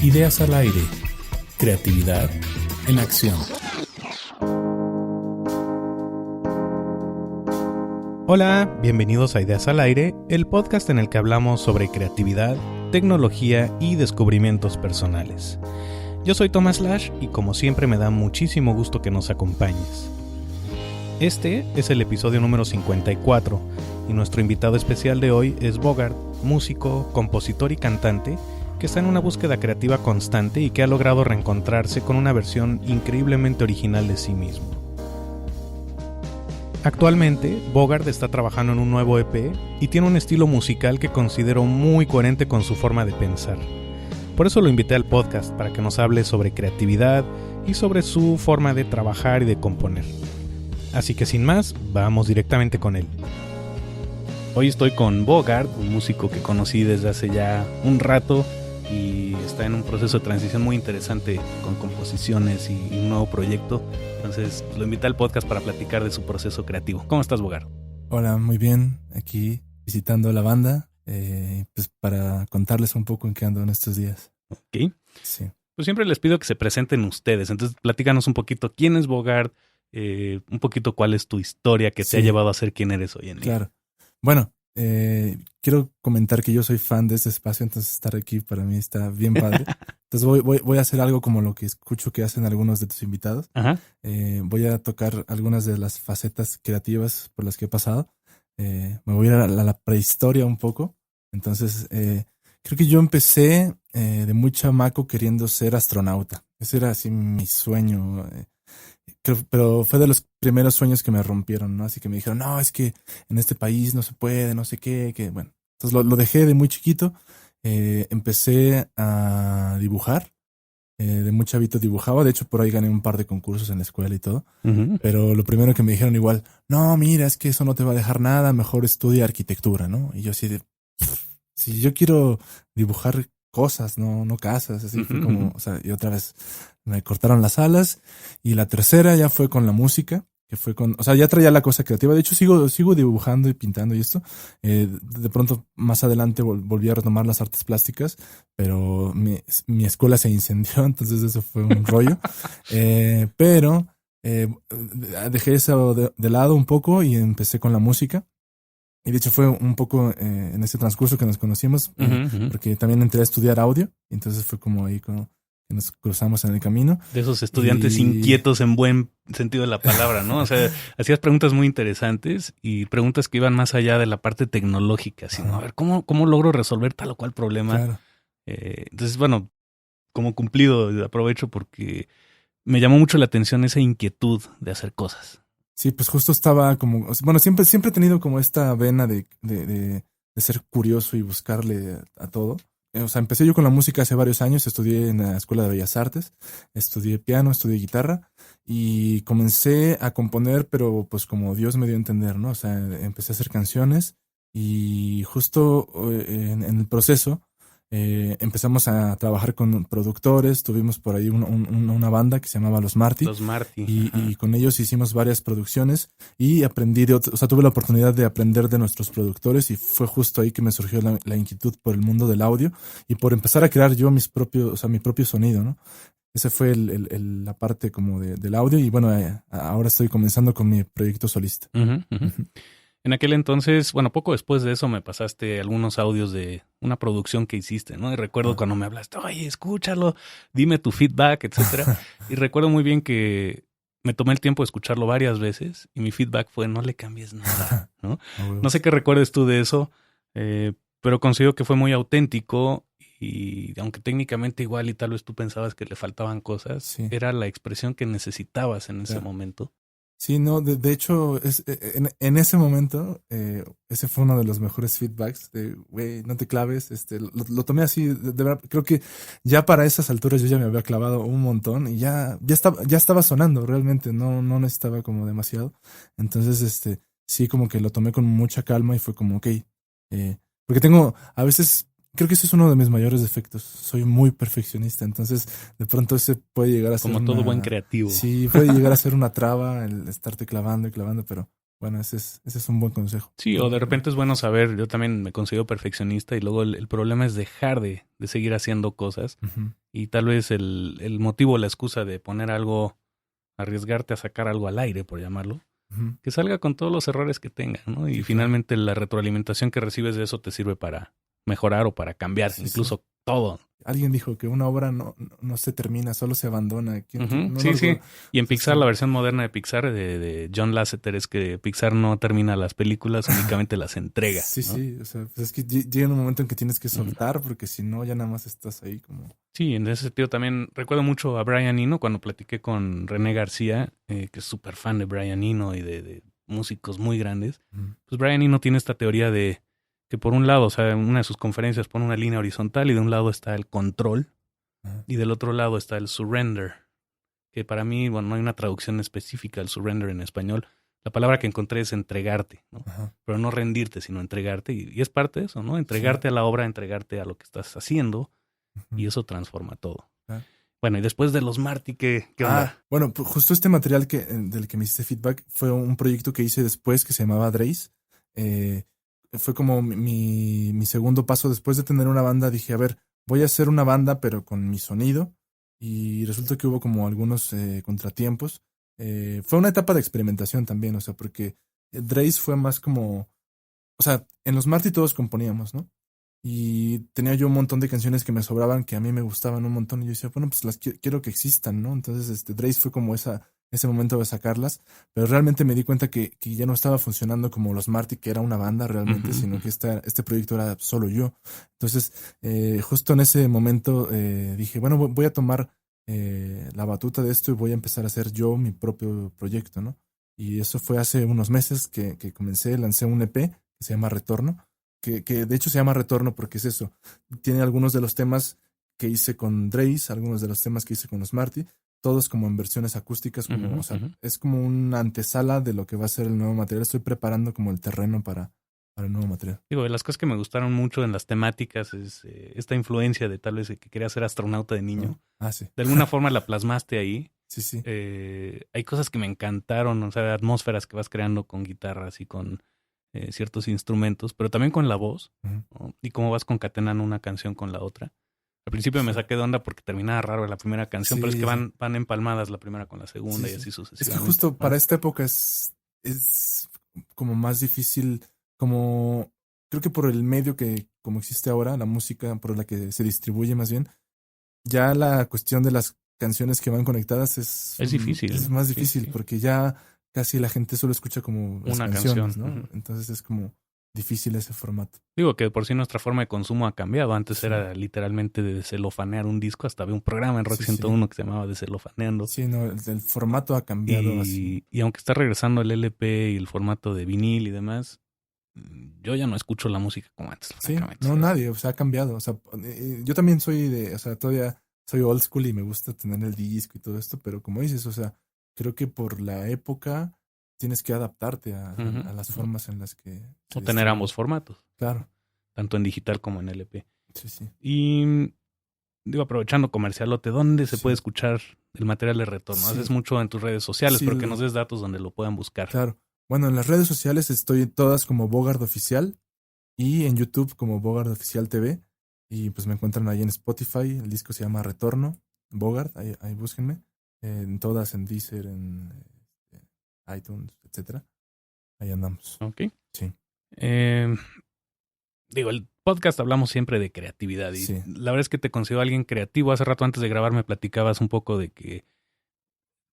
Ideas al aire. Creatividad en acción. Hola, bienvenidos a Ideas al Aire, el podcast en el que hablamos sobre creatividad, tecnología y descubrimientos personales. Yo soy Thomas Lash y como siempre me da muchísimo gusto que nos acompañes. Este es el episodio número 54 y nuestro invitado especial de hoy es Bogart, músico, compositor y cantante que está en una búsqueda creativa constante y que ha logrado reencontrarse con una versión increíblemente original de sí mismo. Actualmente, Bogart está trabajando en un nuevo EP y tiene un estilo musical que considero muy coherente con su forma de pensar. Por eso lo invité al podcast para que nos hable sobre creatividad y sobre su forma de trabajar y de componer. Así que sin más, vamos directamente con él. Hoy estoy con Bogart, un músico que conocí desde hace ya un rato y está en un proceso de transición muy interesante con composiciones y un nuevo proyecto. Entonces lo invité al podcast para platicar de su proceso creativo. ¿Cómo estás, Bogart? Hola, muy bien. Aquí visitando la banda, pues para contarles un poco en qué ando en estos días. Ok. Sí. Pues siempre les pido que se presenten ustedes. Entonces platícanos un poquito quién es Bogart, un poquito cuál es tu historia que te ha llevado a ser quien eres hoy en día. Claro. Bueno, quiero comentar que yo soy fan de este espacio, entonces estar aquí para mí está bien padre. Entonces voy a hacer algo como lo que escucho que hacen algunos de tus invitados. Ajá. Voy a tocar algunas de las facetas creativas por las que he pasado. Me voy a ir a la prehistoria un poco. Entonces, creo que yo empecé de muy chamaco queriendo ser astronauta. Ese era así mi sueño. Pero fue de los primeros sueños que me rompieron, ¿no? Así que me dijeron, no, es que en este país no se puede, no sé qué, que bueno. Entonces lo dejé de muy chiquito. Empecé a dibujar. De muy chavito dibujaba. De hecho, por ahí gané un par de concursos en la escuela y todo. Uh-huh. Pero lo primero que me dijeron igual, no, mira, es que eso no te va a dejar nada, mejor estudia arquitectura, ¿no? Y yo así de, si yo quiero dibujar cosas, no casas, así fue como, o sea, y otra vez me cortaron las alas. Y la tercera ya fue con la música, que fue con, o sea, ya traía la cosa creativa. De hecho, sigo dibujando y pintando y esto. De pronto, más adelante volví a retomar las artes plásticas, pero mi escuela se incendió, entonces eso fue un rollo. Pero dejé eso de lado un poco y empecé con la música. Y de hecho fue un poco en ese transcurso que nos conocimos, porque también entré a estudiar audio, y entonces fue como ahí como que nos cruzamos en el camino. De esos estudiantes inquietos en buen sentido de la palabra, ¿no? O sea, hacías preguntas muy interesantes y preguntas que iban más allá de la parte tecnológica, sino a ver, ¿cómo logro resolver tal o cual problema? Claro. Entonces, bueno, como cumplido, aprovecho porque me llamó mucho la atención esa inquietud de hacer cosas. Sí, pues justo estaba como, bueno, siempre he tenido como esta vena de ser curioso y buscarle a todo. O sea, empecé yo con la música hace varios años, estudié en la Escuela de Bellas Artes, estudié piano, estudié guitarra y comencé a componer, pero pues como Dios me dio a entender, ¿no? O sea, empecé a hacer canciones y justo en el proceso empezamos a trabajar con productores, tuvimos por ahí una banda que se llamaba Los Marty. Los Marty. Y con ellos hicimos varias producciones y aprendí o sea, tuve la oportunidad de aprender de nuestros productores y fue justo ahí que me surgió la inquietud por el mundo del audio y por empezar a crear yo mi propio sonido, ¿no? Esa fue la parte como del audio y bueno, ahora estoy comenzando con mi proyecto solista. Uh-huh. En aquel entonces, bueno, poco después de eso me pasaste algunos audios de una producción que hiciste, ¿no? Y recuerdo cuando me hablaste, oye, escúchalo, dime tu feedback, etcétera. Y recuerdo muy bien que me tomé el tiempo de escucharlo varias veces y mi feedback fue, no le cambies nada, ¿no? No sé qué recuerdes tú de eso, pero considero que fue muy auténtico y aunque técnicamente igual y tal vez tú pensabas que le faltaban cosas, sí, era la expresión que necesitabas en ese momento. Sí, no, de hecho, en ese momento, ese fue uno de los mejores feedbacks de, güey, no te claves, lo tomé así, de verdad, creo que ya para esas alturas yo ya me había clavado un montón y ya estaba sonando realmente, no necesitaba como demasiado, entonces, sí, como que lo tomé con mucha calma y fue como, ok, porque a veces, creo que ese es uno de mis mayores defectos. Soy muy perfeccionista, entonces de pronto ese puede llegar a ser como todo buen creativo. Sí, puede llegar a ser una traba el estarte clavando y clavando, pero Bueno, ese es un buen consejo. Sí, o de repente es bueno saber, yo también me considero perfeccionista y luego el problema es dejar de seguir haciendo cosas Ujú, y tal vez el motivo, la excusa de poner algo, arriesgarte a sacar algo al aire, por llamarlo, ujú. que salga con todos los errores que tenga, ¿no? Y Sí, claro. finalmente la retroalimentación que recibes de eso te sirve para mejorar o para cambiar, Sí, incluso sí. todo. Alguien dijo que una obra no se termina, solo se abandona. Ujú, No sí, sí. recuerdo. Y en Sí, Pixar, sí. la versión moderna de Pixar de John Lasseter es que Pixar no termina las películas, únicamente las entrega, Sí, ¿no? sí. O sea, pues es que llega un momento en que tienes que Ujú. soltar, porque si no, ya nada más estás ahí como. Sí, en ese sentido también recuerdo mucho a Brian Eno cuando platiqué con René García, que es súper fan de Brian Eno y de músicos muy grandes. Ujú, Pues Brian Eno tiene esta teoría de que por un lado, o sea, en una de sus conferencias pone una línea horizontal y de un lado está el control ajá, y del otro lado está el surrender, que para mí, bueno, no hay una traducción específica del surrender en español. La palabra que encontré es entregarte, ¿no? ajá. Pero no rendirte, sino entregarte. Y es parte de eso, ¿no? Sí. Entregarte a la obra, entregarte a lo que estás haciendo y Ujú, eso transforma todo. ah. Bueno, y después de los Marty, ¿qué onda? Bueno, pues justo este material del que me hiciste feedback fue un proyecto que hice después que se llamaba Drace. Eh, Fue como mi segundo paso. Después de tener una banda, dije, a ver, voy a hacer una banda, pero con mi sonido. Y resulta que hubo como algunos contratiempos. Fue una etapa de experimentación también, o sea, porque Drace fue más como, o sea, en los Marty todos componíamos, ¿no? Y tenía yo un montón de canciones que me sobraban, que a mí me gustaban un montón. Y yo decía, bueno, pues las quiero que existan, ¿no? Entonces, Drace fue como ese momento de sacarlas. Pero realmente me di cuenta que ya no estaba funcionando como los Marty, que era una banda realmente, Ujú, sino que este proyecto era solo yo. Entonces, justo en ese momento dije, bueno, voy a tomar la batuta de esto y voy a empezar a hacer yo mi propio proyecto, ¿no? Y eso fue hace unos meses que comencé, lancé un EP que se llama Retorno, que de hecho se llama Retorno porque es eso. Tiene algunos de los temas que hice con Drace, algunos de los temas que hice con los Marty, todos como en versiones acústicas, como, ujú, o sea, ujú. es como una antesala de lo que va a ser el nuevo material. Estoy preparando como el terreno para el nuevo material. Digo, de las cosas que me gustaron mucho en las temáticas es esta influencia de tal vez de que quería ser astronauta de niño. ¿No? Ah, sí. De alguna forma la plasmaste ahí. Sí, sí. Hay cosas que me encantaron, o sea, atmósferas que vas creando con guitarras y con ciertos instrumentos, pero también con la voz, Ujú. ¿no? Y cómo vas concatenando una canción con la otra. Al principio me Sí. saqué de onda porque terminaba raro la primera canción, pero es que Sí, sí. van empalmadas la primera con la Sí, segunda y sí. así Es que sucesivamente, justo ¿no? para esta época es como más difícil, como creo que por el medio que como existe ahora, la música por la que se distribuye más bien, ya la cuestión de las canciones que van conectadas Es es difícil, más sí, difícil sí. porque ya casi la gente solo escucha como las Una canción. canciones, ¿no? Ujú. Entonces es como difícil ese formato. Digo que por sí nuestra forma de consumo ha cambiado. Antes Sí, era literalmente de celofanear un disco. Hasta había un programa en Rock sí, sí. 101 que se llamaba Descelofaneando. Sí, no, el formato ha cambiado así. Y aunque está regresando el LP y el formato de vinil y demás, yo ya no escucho la música como antes, Sí, francamente. no, nadie, o sea, ha cambiado. O sea, yo también o sea, todavía soy old school y me gusta tener el disco y todo esto, pero como dices, o sea, creo que por la época tienes que adaptarte Ujú, a las ujú. formas en las que se O tener distribuye. ambos formatos, Claro, tanto en digital como en LP. sí, sí, Y digo, aprovechando comercialote, ¿dónde se puede sí, escuchar el material de retorno? Haces sí, mucho en tus redes sociales, sí, pero que nos des datos donde lo puedan buscar. claro. Bueno, en las redes sociales estoy todas como Bogard Oficial y en YouTube como Bogard Oficial TV. Y pues me encuentran ahí en Spotify. El disco se llama Retorno, Bogard, ahí búsquenme. En todas, en Deezer, en iTunes, etcétera. Ahí andamos. ¿Ok? Sí, Eh, digo, el podcast hablamos siempre de creatividad y sí, la verdad es que te considero alguien creativo. Hace rato antes de grabar me platicabas un poco de que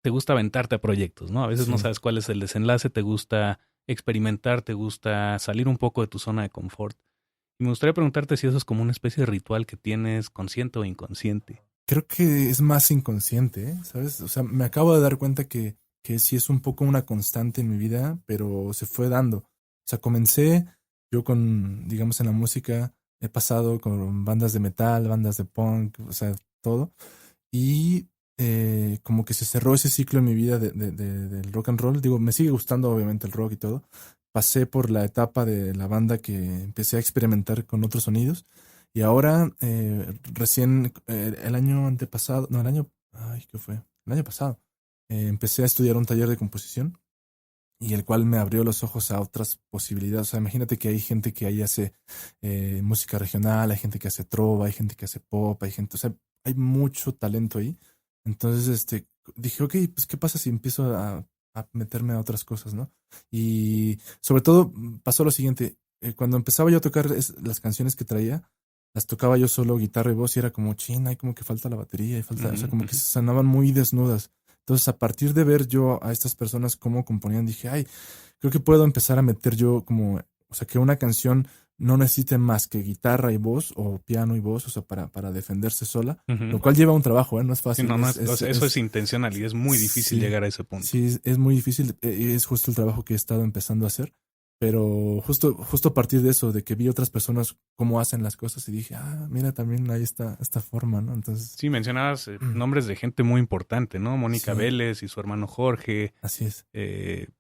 te gusta aventarte a proyectos, ¿no? A veces no sí. sabes cuál es el desenlace, te gusta experimentar, te gusta salir un poco de tu zona de confort. Y me gustaría preguntarte si eso es como una especie de ritual que tienes consciente o inconsciente. Creo que es más inconsciente, ¿eh? ¿Sabes? O sea, me acabo de dar cuenta que sí es un poco una constante en mi vida, pero se fue dando. O sea, comencé yo con, digamos, en la música, he pasado con bandas de metal, bandas de punk, o sea, todo. Y como que se cerró ese ciclo en mi vida del rock and roll. Digo, me sigue gustando obviamente el rock y todo. Pasé por la etapa de la banda que empecé a experimentar con otros sonidos. Y ahora, recién, el año antepasado, no, el año, ay, ¿qué fue? El año pasado, empecé a estudiar un taller de composición y el cual me abrió los ojos a otras posibilidades. O sea, imagínate que hay gente que ahí hace música regional, hay gente que hace trova, hay gente que hace pop, hay gente, o sea, hay mucho talento ahí. Entonces, dije, ok, pues ¿qué pasa si empiezo a meterme a otras cosas, ¿no? Y sobre todo pasó lo siguiente, cuando empezaba yo a tocar las canciones que traía, las tocaba yo solo guitarra y voz y era como, china, hay como que falta la batería y falta, o sea, como que sonaban muy desnudas. Entonces, a partir de ver yo a estas personas cómo componían, dije, ay, creo que puedo empezar a meter yo como, o sea, que una canción no necesite más que guitarra y voz o piano y voz, o sea, para defenderse sola, lo cual lleva un trabajo, no es fácil. Sí, no, eso es intencional y es muy difícil llegar a ese punto. Sí, es muy difícil, es justo el trabajo que he estado empezando a hacer, pero justo a partir de eso, de que vi otras personas cómo hacen las cosas y dije, mira, también hay esta forma, ¿no? Entonces... Sí, mencionabas nombres de gente muy importante, ¿no? Mónica Vélez y su hermano Jorge. Así es.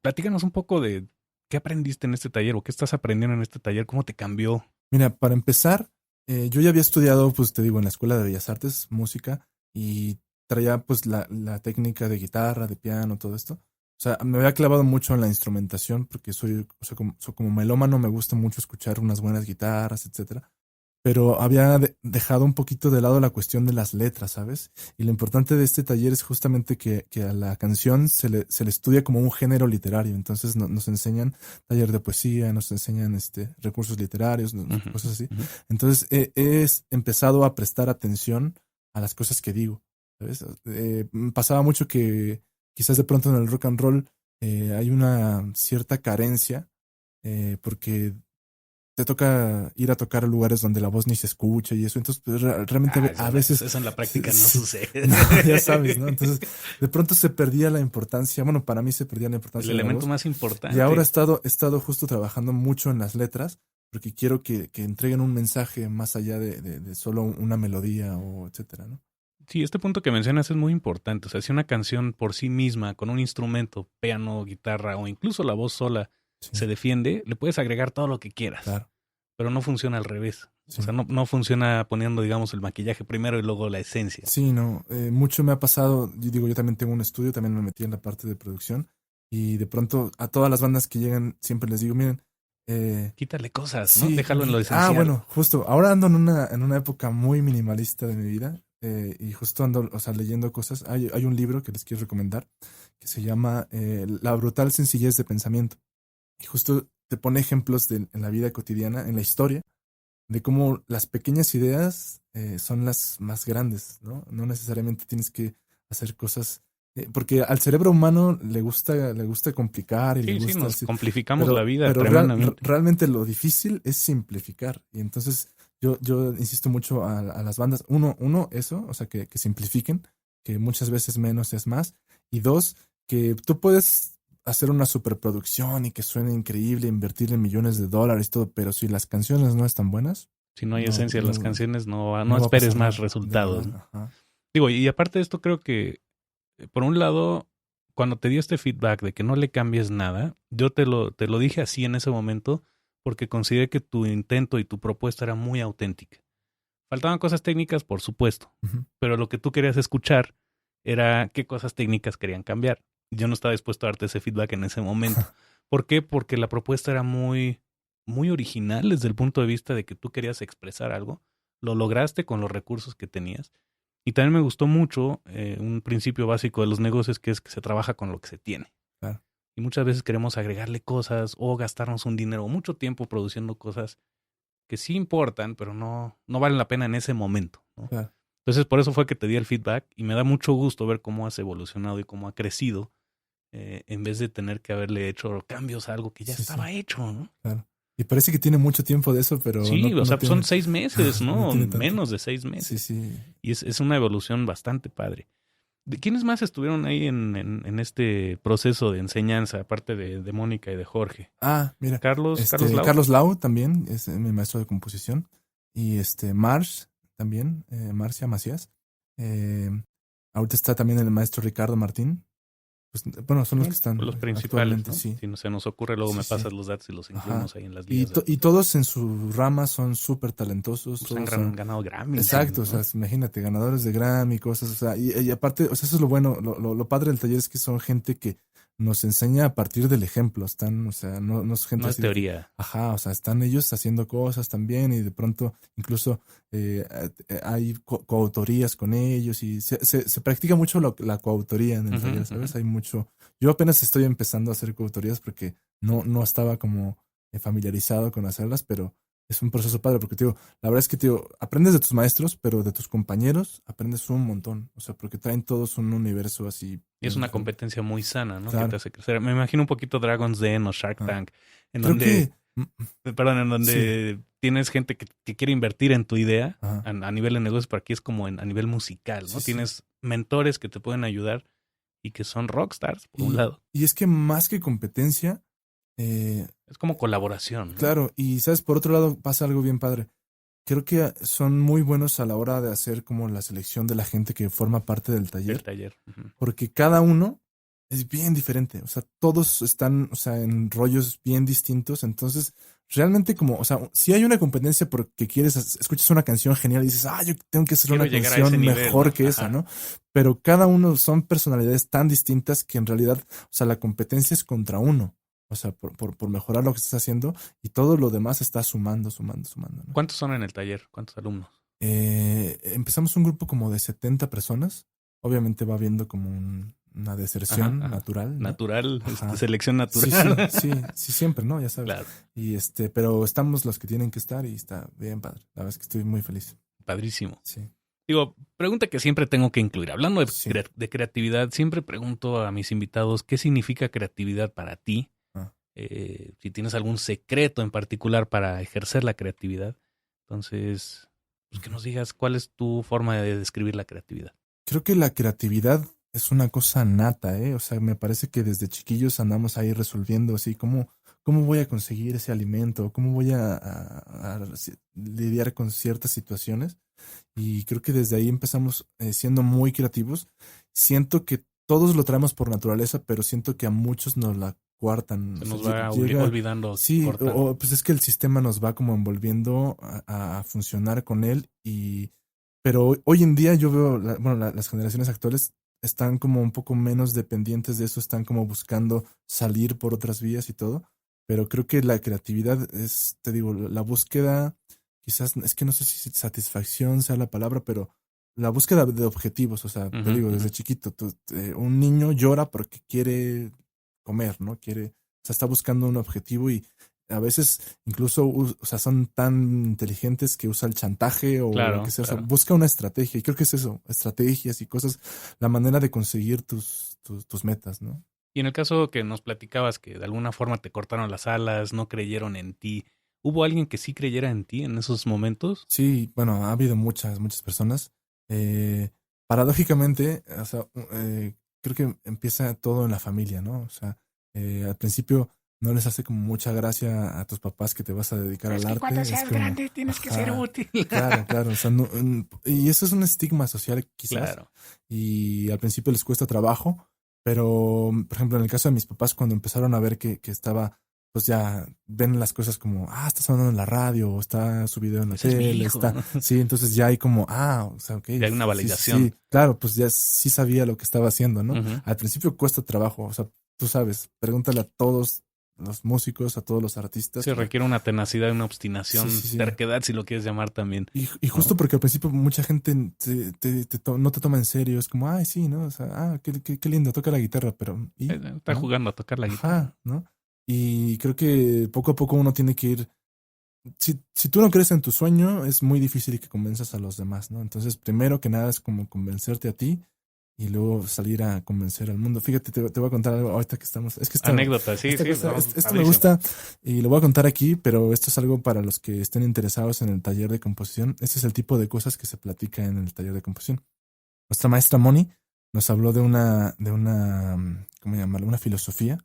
Platícanos un poco de qué aprendiste en este taller o qué estás aprendiendo en este taller, cómo te cambió. Mira, para empezar, yo ya había estudiado, pues te digo, en la Escuela de Bellas Artes, música, y traía pues la técnica de guitarra, de piano, todo esto. O sea, me había clavado mucho en la instrumentación porque soy como melómano, me gusta mucho escuchar unas buenas guitarras, etcétera. Pero había dejado un poquito de lado la cuestión de las letras, ¿sabes? Y lo importante de este taller es justamente que a la canción se le estudia como un género literario. Entonces nos enseñan taller de poesía, nos enseñan recursos literarios, cosas así. Entonces he empezado a prestar atención a las cosas que digo, ¿sabes? Pasaba mucho que quizás de pronto en el rock and roll hay una cierta carencia porque te toca ir a tocar a lugares donde la voz ni se escucha y eso. Entonces, pues, realmente a veces... Eso en la práctica no sucede. No, ya sabes, ¿no? Entonces, de pronto se perdía la importancia. Bueno, para mí se perdía la importancia. El de la elemento voz. más importante. Y ahora he estado justo trabajando mucho en las letras porque quiero que entreguen un mensaje más allá de solo una melodía o etcétera, ¿no? Sí, este punto que mencionas es muy importante. O sea, si una canción por sí misma, con un instrumento, piano, guitarra o incluso la voz sola, se defiende, le puedes agregar todo lo que quieras. Claro. Pero no funciona al revés. Sí. O sea, no funciona poniendo, digamos, el maquillaje primero y luego la esencia. Sí, no. Mucho me ha pasado. Yo también tengo un estudio, también me metí en la parte de producción. Y de pronto a todas las bandas que llegan siempre les digo, miren... quítale cosas, ¿no? Déjalo en lo esencial. Bueno, justo. Ahora ando en una época muy minimalista de mi vida. Y justo ando, o sea, leyendo cosas. Hay un libro que les quiero recomendar que se llama La brutal sencillez de pensamiento. Y justo te pone ejemplos en la vida cotidiana, en la historia, de cómo las pequeñas ideas son las más grandes, ¿no? No necesariamente tienes que hacer cosas... porque al cerebro humano le gusta complicar y le gusta... nos complificamos la vida pero tremendamente. Realmente lo difícil es simplificar. Y entonces yo insisto mucho a las bandas. Uno, eso, o sea, que simplifiquen, que muchas veces menos es más. Y dos, que tú puedes hacer una superproducción y que suene increíble, invertirle millones de dólares y todo, pero si las canciones no están buenas... Si no hay esencia de las canciones, no esperes más resultados. Digo, y aparte de esto, creo que, por un lado, cuando te di este feedback de que no le cambies nada, yo te lo dije así en ese momento porque consideré que tu intento y tu propuesta era muy auténtica. Faltaban cosas técnicas, por supuesto, pero lo que tú querías escuchar era qué cosas técnicas querían cambiar. Yo no estaba dispuesto a darte ese feedback en ese momento. ¿Por qué? Porque la propuesta era muy, muy original desde el punto de vista de que tú querías expresar algo. Lo lograste con los recursos que tenías. Y también me gustó mucho un principio básico de los negocios que es que se trabaja con lo que se tiene. Claro. Y muchas veces queremos agregarle cosas o gastarnos un dinero o mucho tiempo produciendo cosas que sí importan, pero no valen la pena en ese momento, ¿no? Claro. Entonces, por eso fue que te di el feedback y me da mucho gusto ver cómo has evolucionado y cómo ha crecido en vez de tener que haberle hecho cambios a algo que ya estaba hecho, ¿no? Claro. Y parece que tiene mucho tiempo de eso, pero... Sí, no sea, tiene... son 6 meses, ¿no? No Menos de 6 meses. Sí. Y es una evolución bastante padre. ¿De quiénes más estuvieron ahí en este proceso de enseñanza, aparte de Mónica y de Jorge? Mira. Carlos Lau. Carlos Lau también es mi maestro de composición. Y Marsh también, Marcia Macías. Ahorita está también el maestro Ricardo Martín. Pues, bueno, son los que están los principales, ¿no? Sí. Si no se nos ocurre, luego me pasas los datos y los incluimos ahí en las líneas. Y todos en su rama son súper talentosos. Pues han ganado Grammy. Exacto, ¿no? O sea, imagínate, ganadores de Grammy, cosas, o sea, y aparte, o sea, eso es lo bueno, lo padre del taller es que son gente que nos enseña a partir del ejemplo. Están, o sea, no es gente No es así teoría. ajá, o sea, están ellos haciendo cosas también y de pronto incluso hay coautorías con ellos y se practica mucho la coautoría en el taller, ¿sabes? Hay mucho. Yo apenas estoy empezando a hacer coautorías porque no estaba como familiarizado con hacerlas, pero es un proceso padre porque, tío, la verdad es que, tío, aprendes de tus maestros, pero de tus compañeros aprendes un montón. O sea, porque traen todos un universo así. Y es una competencia muy sana, ¿no? Claro. Que te hace crecer. Me imagino un poquito Dragon's Den o Shark Tank, en Creo donde, que. perdón, en donde tienes gente que quiere invertir en tu idea Ajá. a nivel de negocios, pero aquí es como a nivel musical, ¿no? Sí, sí. Tienes mentores que te pueden ayudar y que son rockstars, por un lado. Y es que más que competencia, es como colaboración, ¿no? Claro, y sabes, por otro lado pasa algo bien padre. Creo que son muy buenos a la hora de hacer como la selección de la gente que forma parte del taller. El taller. Porque cada uno es bien diferente. O sea, todos están, o sea, en rollos bien distintos. Entonces, realmente como, o sea, si hay una competencia porque escuchas una canción genial y dices, yo tengo que hacer una canción mejor que esa, ¿no? Pero cada uno son personalidades tan distintas que en realidad, o sea, la competencia es contra uno. O sea, por mejorar lo que estás haciendo y todo lo demás está sumando, ¿no? ¿Cuántos son en el taller? ¿Cuántos alumnos? Empezamos un grupo como de 70 personas. Obviamente va habiendo como una deserción natural, ¿no? Natural, selección natural. Sí, siempre, ¿no? Ya sabes. Claro. Y pero estamos los que tienen que estar y está bien padre. La verdad es que estoy muy feliz. Padrísimo. Sí. Digo, pregunta que siempre tengo que incluir. Hablando de creatividad, siempre pregunto a mis invitados qué significa creatividad para ti. Si tienes algún secreto en particular para ejercer la creatividad. Entonces, pues que nos digas cuál es tu forma de describir la creatividad. Creo que la creatividad es una cosa nata, ¿eh? O sea, me parece que desde chiquillos andamos ahí resolviendo así, ¿cómo voy a conseguir ese alimento? ¿Cómo voy a lidiar con ciertas situaciones? Y creo que desde ahí empezamos siendo muy creativos. Siento que todos lo traemos por naturaleza, pero siento que a muchos nos la cuartan. Se nos va olvidando. Sí, pues es que el sistema nos va como envolviendo a funcionar con él. Pero hoy en día yo veo, las generaciones actuales están como un poco menos dependientes de eso, están como buscando salir por otras vías y todo. Pero creo que la creatividad es, te digo, la búsqueda, quizás, es que no sé si satisfacción sea la palabra, pero la búsqueda de objetivos. O sea, te digo, desde chiquito, un niño llora porque quiere comer, ¿no? O sea, está buscando un objetivo y a veces incluso, o sea, son tan inteligentes que usa el chantaje o lo que sea. O sea, busca una estrategia y creo que es eso, estrategias y cosas, la manera de conseguir tus metas, ¿no? Y en el caso que nos platicabas que de alguna forma te cortaron las alas, no creyeron en ti, ¿hubo alguien que sí creyera en ti en esos momentos? Sí, bueno, ha habido muchas personas. Paradójicamente, o sea, creo que empieza todo en la familia, ¿no? O sea, al principio no les hace como mucha gracia a tus papás que te vas a dedicar al arte. Cuando seas grande tienes que ser útil. Claro. O sea, y eso es un estigma social quizás. Claro. Y al principio les cuesta trabajo, pero, por ejemplo, en el caso de mis papás, cuando empezaron a ver que estaba, pues ya ven las cosas como, está sonando en la radio, o está su video en la tele, hijo, está, ¿no? Sí, entonces ya hay como, o sea, ok. Ya hay una validación. Sí, claro, pues ya sí sabía lo que estaba haciendo, ¿no? Al principio cuesta trabajo, o sea, tú sabes, pregúntale a todos los músicos, a todos los artistas. Se requiere una tenacidad, una obstinación, terquedad, si lo quieres llamar también. Y justo ¿no? Porque al principio mucha gente no te toma en serio. Es como, sí, ¿no? O sea, qué lindo, toca la guitarra, pero... Está jugando a tocar la guitarra. ¿no? Y creo que poco a poco uno tiene que ir... Si tú no crees en tu sueño, es muy difícil que convenzas a los demás, ¿no? Entonces, primero que nada es como convencerte a ti y luego salir a convencer al mundo. Fíjate, te voy a contar algo ahorita que estamos... Es que anécdota, sí. Esto me gusta y lo voy a contar aquí, pero esto es algo para los que estén interesados en el taller de composición. Este es el tipo de cosas que se platica en el taller de composición. Nuestra maestra Moni nos habló de una ¿cómo llamarlo? Una filosofía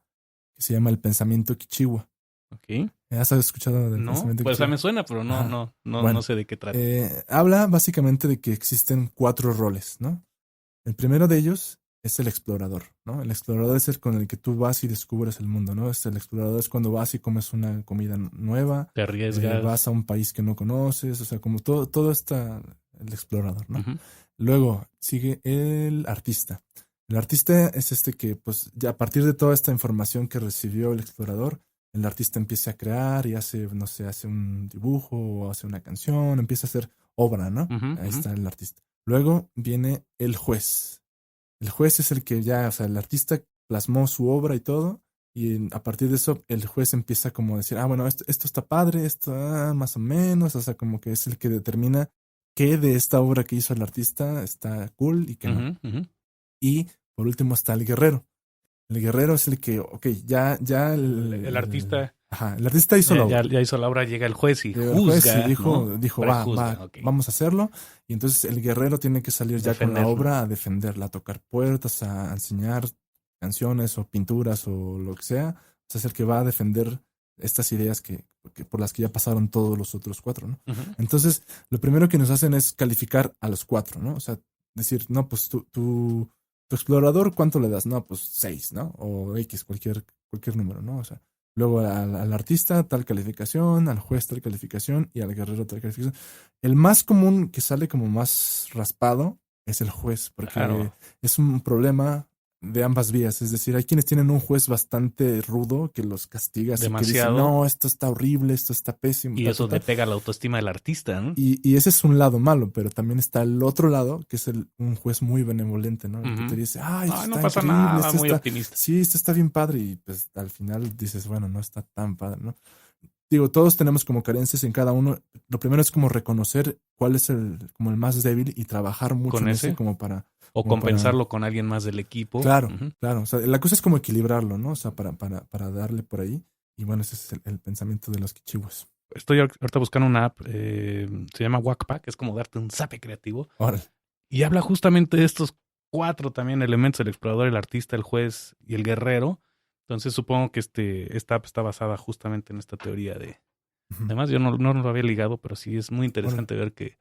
que se llama el pensamiento Quichua. Ok. ¿Has escuchado del pensamiento Quichua? Pues me suena, pero no sé de qué trata. Habla básicamente de que existen 4 roles, ¿no? El primero de ellos es el explorador, ¿no? El explorador es el con el que tú vas y descubres el mundo, ¿no? El explorador es cuando vas y comes una comida nueva. Te arriesgas. Vas a un país que no conoces, o sea, como todo está el explorador, ¿no? Luego sigue el artista. El artista es que, pues, ya a partir de toda esta información que recibió el explorador, el artista empieza a crear y hace, no sé, hace un dibujo o hace una canción, empieza a hacer obra, ¿no? Ahí está el artista. Luego viene el juez. El juez es el que ya, o sea, el artista plasmó su obra y todo, y a partir de eso el juez empieza como a decir, bueno, esto está padre, esto más o menos, o sea, como que es el que determina qué de esta obra que hizo el artista está cool y qué no. Y por último está el guerrero. El guerrero es el que, ya el artista. Ajá, el artista hizo la obra. Ya hizo la obra, llega el juez y juzga. El juez y dijo, okay, vamos a hacerlo. Y entonces el guerrero tiene que salir ya con la obra a defenderla, a tocar puertas, a enseñar canciones o pinturas o lo que sea. O sea, es el que va a defender estas ideas que por las que ya pasaron todos los otros 4, ¿no? Entonces, lo primero que nos hacen es calificar a los 4, ¿no? O sea, decir, no, pues tu explorador, ¿cuánto le das? No, pues 6, ¿no? O X, cualquier número, ¿no? O sea, luego al artista tal calificación, al juez tal calificación y al guerrero tal calificación. El más común que sale como más raspado es el juez, porque es un problema de ambas vías. Es decir, hay quienes tienen un juez bastante rudo que los castiga. Así demasiado. Que dicen, no, esto está horrible, esto está pésimo. Y eso le pega la autoestima del artista, ¿no? Y ese es un lado malo, pero también está el otro lado, que es un juez muy benevolente, ¿no? El que te dice, esto no está pasa increíble, nada, esto muy está, optimista. Sí, esto está bien padre. Y pues al final dices, bueno, no está tan padre, ¿no? Digo, todos tenemos como carencias en cada uno. Lo primero es como reconocer cuál es como el más débil y trabajar mucho con en ese como para... O como compensarlo con alguien más del equipo. Claro, claro. O sea, la cosa es como equilibrarlo, ¿no? O sea, para darle por ahí. Y bueno, ese es el pensamiento de los quichihuas. Estoy ahorita buscando una app, se llama Wackpack, es como darte un zape creativo. Órale. Y habla justamente de estos 4 también elementos, el explorador, el artista, el juez y el guerrero. Entonces supongo que esta app está basada justamente en esta teoría de... Además, yo no lo había ligado, pero sí es muy interesante ver que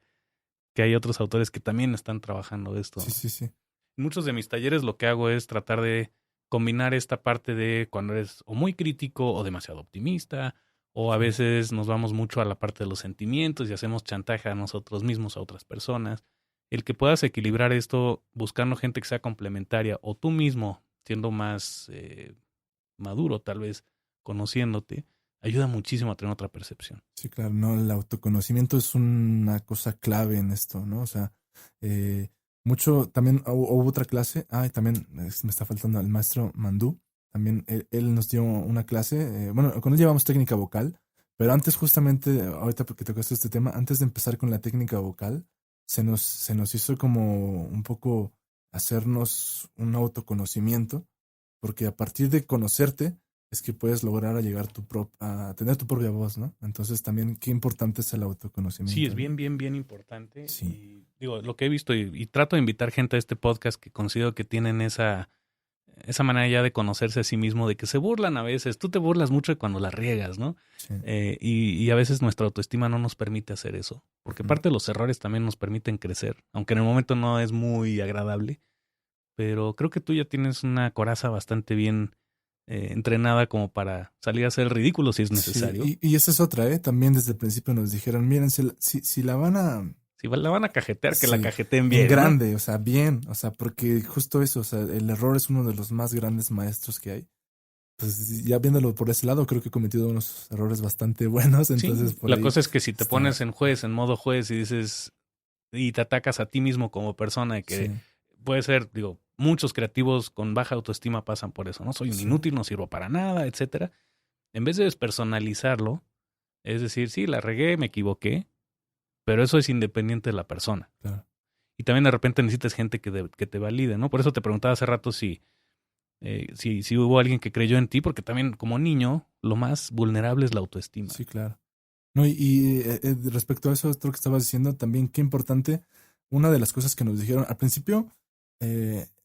hay otros autores que también están trabajando esto. Sí. En muchos de mis talleres lo que hago es tratar de combinar esta parte de cuando eres o muy crítico o demasiado optimista, o a veces nos vamos mucho a la parte de los sentimientos y hacemos chantaje a nosotros mismos, a otras personas. El que puedas equilibrar esto buscando gente que sea complementaria o tú mismo siendo más maduro, tal vez conociéndote, ayuda muchísimo a tener otra percepción. Sí, claro, no, el autoconocimiento es una cosa clave en esto, ¿no? O sea, mucho, también hubo otra clase, también me está faltando el maestro Mandú, también él nos dio una clase, bueno, con él llevamos técnica vocal, pero antes justamente, ahorita porque tocaste este tema, antes de empezar con la técnica vocal, se nos hizo como un poco hacernos un autoconocimiento, porque a partir de conocerte, es que puedes lograr llegar a tener tu propia voz, ¿no? Entonces también qué importante es el autoconocimiento. Sí, es ¿no? bien importante. Sí. Y digo, lo que he visto y trato de invitar gente a este podcast que considero que tienen esa manera ya de conocerse a sí mismo, de que se burlan a veces. Tú te burlas mucho cuando la riegas, ¿no? Sí. Y a veces nuestra autoestima no nos permite hacer eso. Porque parte de los errores también nos permiten crecer, aunque en el momento no es muy agradable. Pero creo que tú ya tienes una coraza bastante bien entrenada como para salir a hacer el ridículo si es necesario. Sí, y esa es otra, También desde el principio nos dijeron, miren, si la van a... Si la van a cajetear, que la cajeteen bien. En grande, ¿no? O sea, bien. O sea, porque justo eso, o sea, el error es uno de los más grandes maestros que hay. Pues ya viéndolo por ese lado, creo que he cometido unos errores bastante buenos. Entonces, la cosa es que si te pones en modo juez y dices, y te atacas a ti mismo como persona, de que puede ser, digo, muchos creativos con baja autoestima pasan por eso, ¿no? Soy un inútil, no sirvo para nada, etcétera. En vez de despersonalizarlo, es decir, sí, la regué, me equivoqué, pero eso es independiente de la persona. Claro. Y también de repente necesitas gente que te valide, ¿no? Por eso te preguntaba hace rato si hubo alguien que creyó en ti, porque también como niño lo más vulnerable es la autoestima. Sí, claro. No, y respecto a eso, otro que estabas diciendo, también qué importante, una de las cosas que nos dijeron al principio,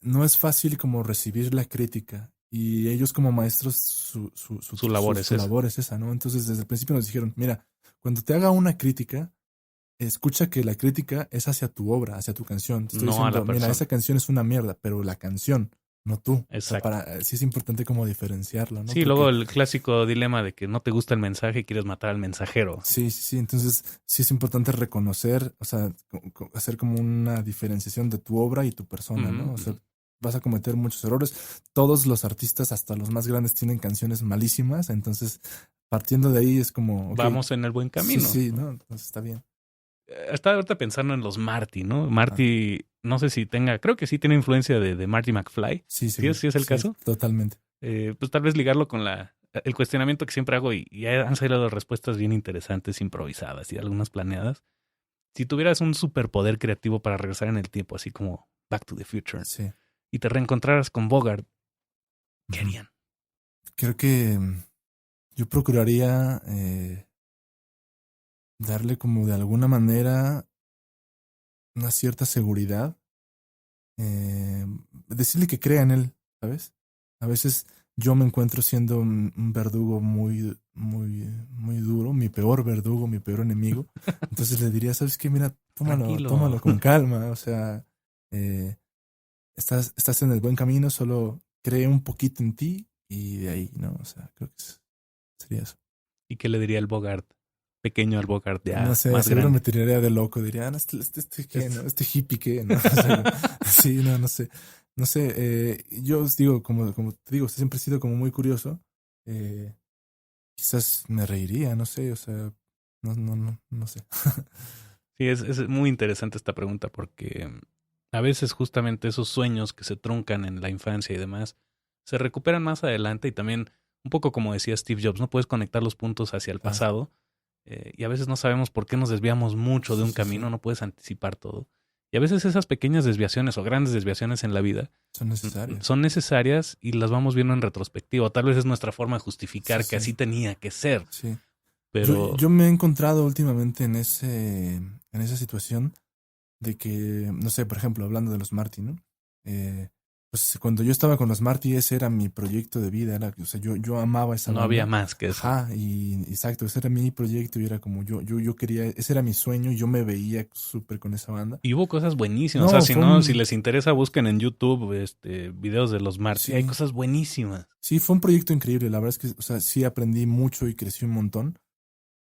no es fácil como recibir la crítica. Y ellos como maestros, su labor es esa, ¿no? Entonces desde el principio nos dijeron, mira, cuando te haga una crítica, escucha que la crítica es hacia tu obra, hacia tu canción. Te estoy diciendo, mira, esa canción es una mierda, pero la canción, no tú. Exacto. O sea, sí es importante como diferenciarlo, ¿no? Sí, porque luego el clásico dilema de que no te gusta el mensaje y quieres matar al mensajero. Sí. Entonces, sí es importante reconocer, o sea, hacer como una diferenciación de tu obra y tu persona, ¿no? O sea, vas a cometer muchos errores. Todos los artistas, hasta los más grandes, tienen canciones malísimas. Entonces, partiendo de ahí es como... Okay, vamos en el buen camino. Sí, ¿no? Entonces está bien. Estaba ahorita pensando en los Marty, ¿no? Marty, no sé si creo que sí tiene influencia de Marty McFly. Sí, ¿Sí es el caso? Totalmente. Pues tal vez ligarlo con el cuestionamiento que siempre hago y han salido respuestas bien interesantes, improvisadas y algunas planeadas. Si tuvieras un superpoder creativo para regresar en el tiempo, así como Back to the Future, sí, y te reencontraras con Bogart, ¿qué harían? Creo que yo procuraría darle como de alguna manera una cierta seguridad. Decirle que crea en él, ¿sabes? A veces yo me encuentro siendo un verdugo muy, muy, muy duro, mi peor verdugo, mi peor enemigo. Entonces le diría, ¿sabes qué? Mira, tómalo con calma. O sea, estás en el buen camino, solo cree un poquito en ti y de ahí, ¿no? O sea, creo que sería eso. ¿Y qué le diría el Bogart? Pequeño al Bogart ya no sé, más seguro grande. me tiraría de loco. Diría, no, ¿qué? ¿No? Este hippie, ¿qué? ¿No? O sea, sí, no sé. No sé, yo os digo, como te digo, siempre he sido como muy curioso. Quizás me reiría, no sé, o sea, no sé. Sí, es muy interesante esta pregunta porque a veces justamente esos sueños que se truncan en la infancia y demás se recuperan más adelante y también un poco como decía Steve Jobs, no puedes conectar los puntos hacia el pasado y a veces no sabemos por qué nos desviamos mucho de un camino, no puedes anticipar todo. Y a veces esas pequeñas desviaciones o grandes desviaciones en la vida son necesarias y las vamos viendo en retrospectiva. Tal vez es nuestra forma de justificar que así tenía que ser. Sí. Pero yo me he encontrado últimamente en esa situación de que, no sé, por ejemplo, hablando de los Marty, ¿no? Pues cuando yo estaba con los Marty, ese era mi proyecto de vida. O sea, yo amaba esa banda. No había más que eso. Ajá, y exacto, ese era mi proyecto y era como yo quería, ese era mi sueño, yo me veía súper con esa banda. Y hubo cosas buenísimas. O sea, si les interesa, busquen en YouTube videos de los Marty. Sí. Hay cosas buenísimas. Sí, fue un proyecto increíble. La verdad es que, o sea, sí aprendí mucho y crecí un montón.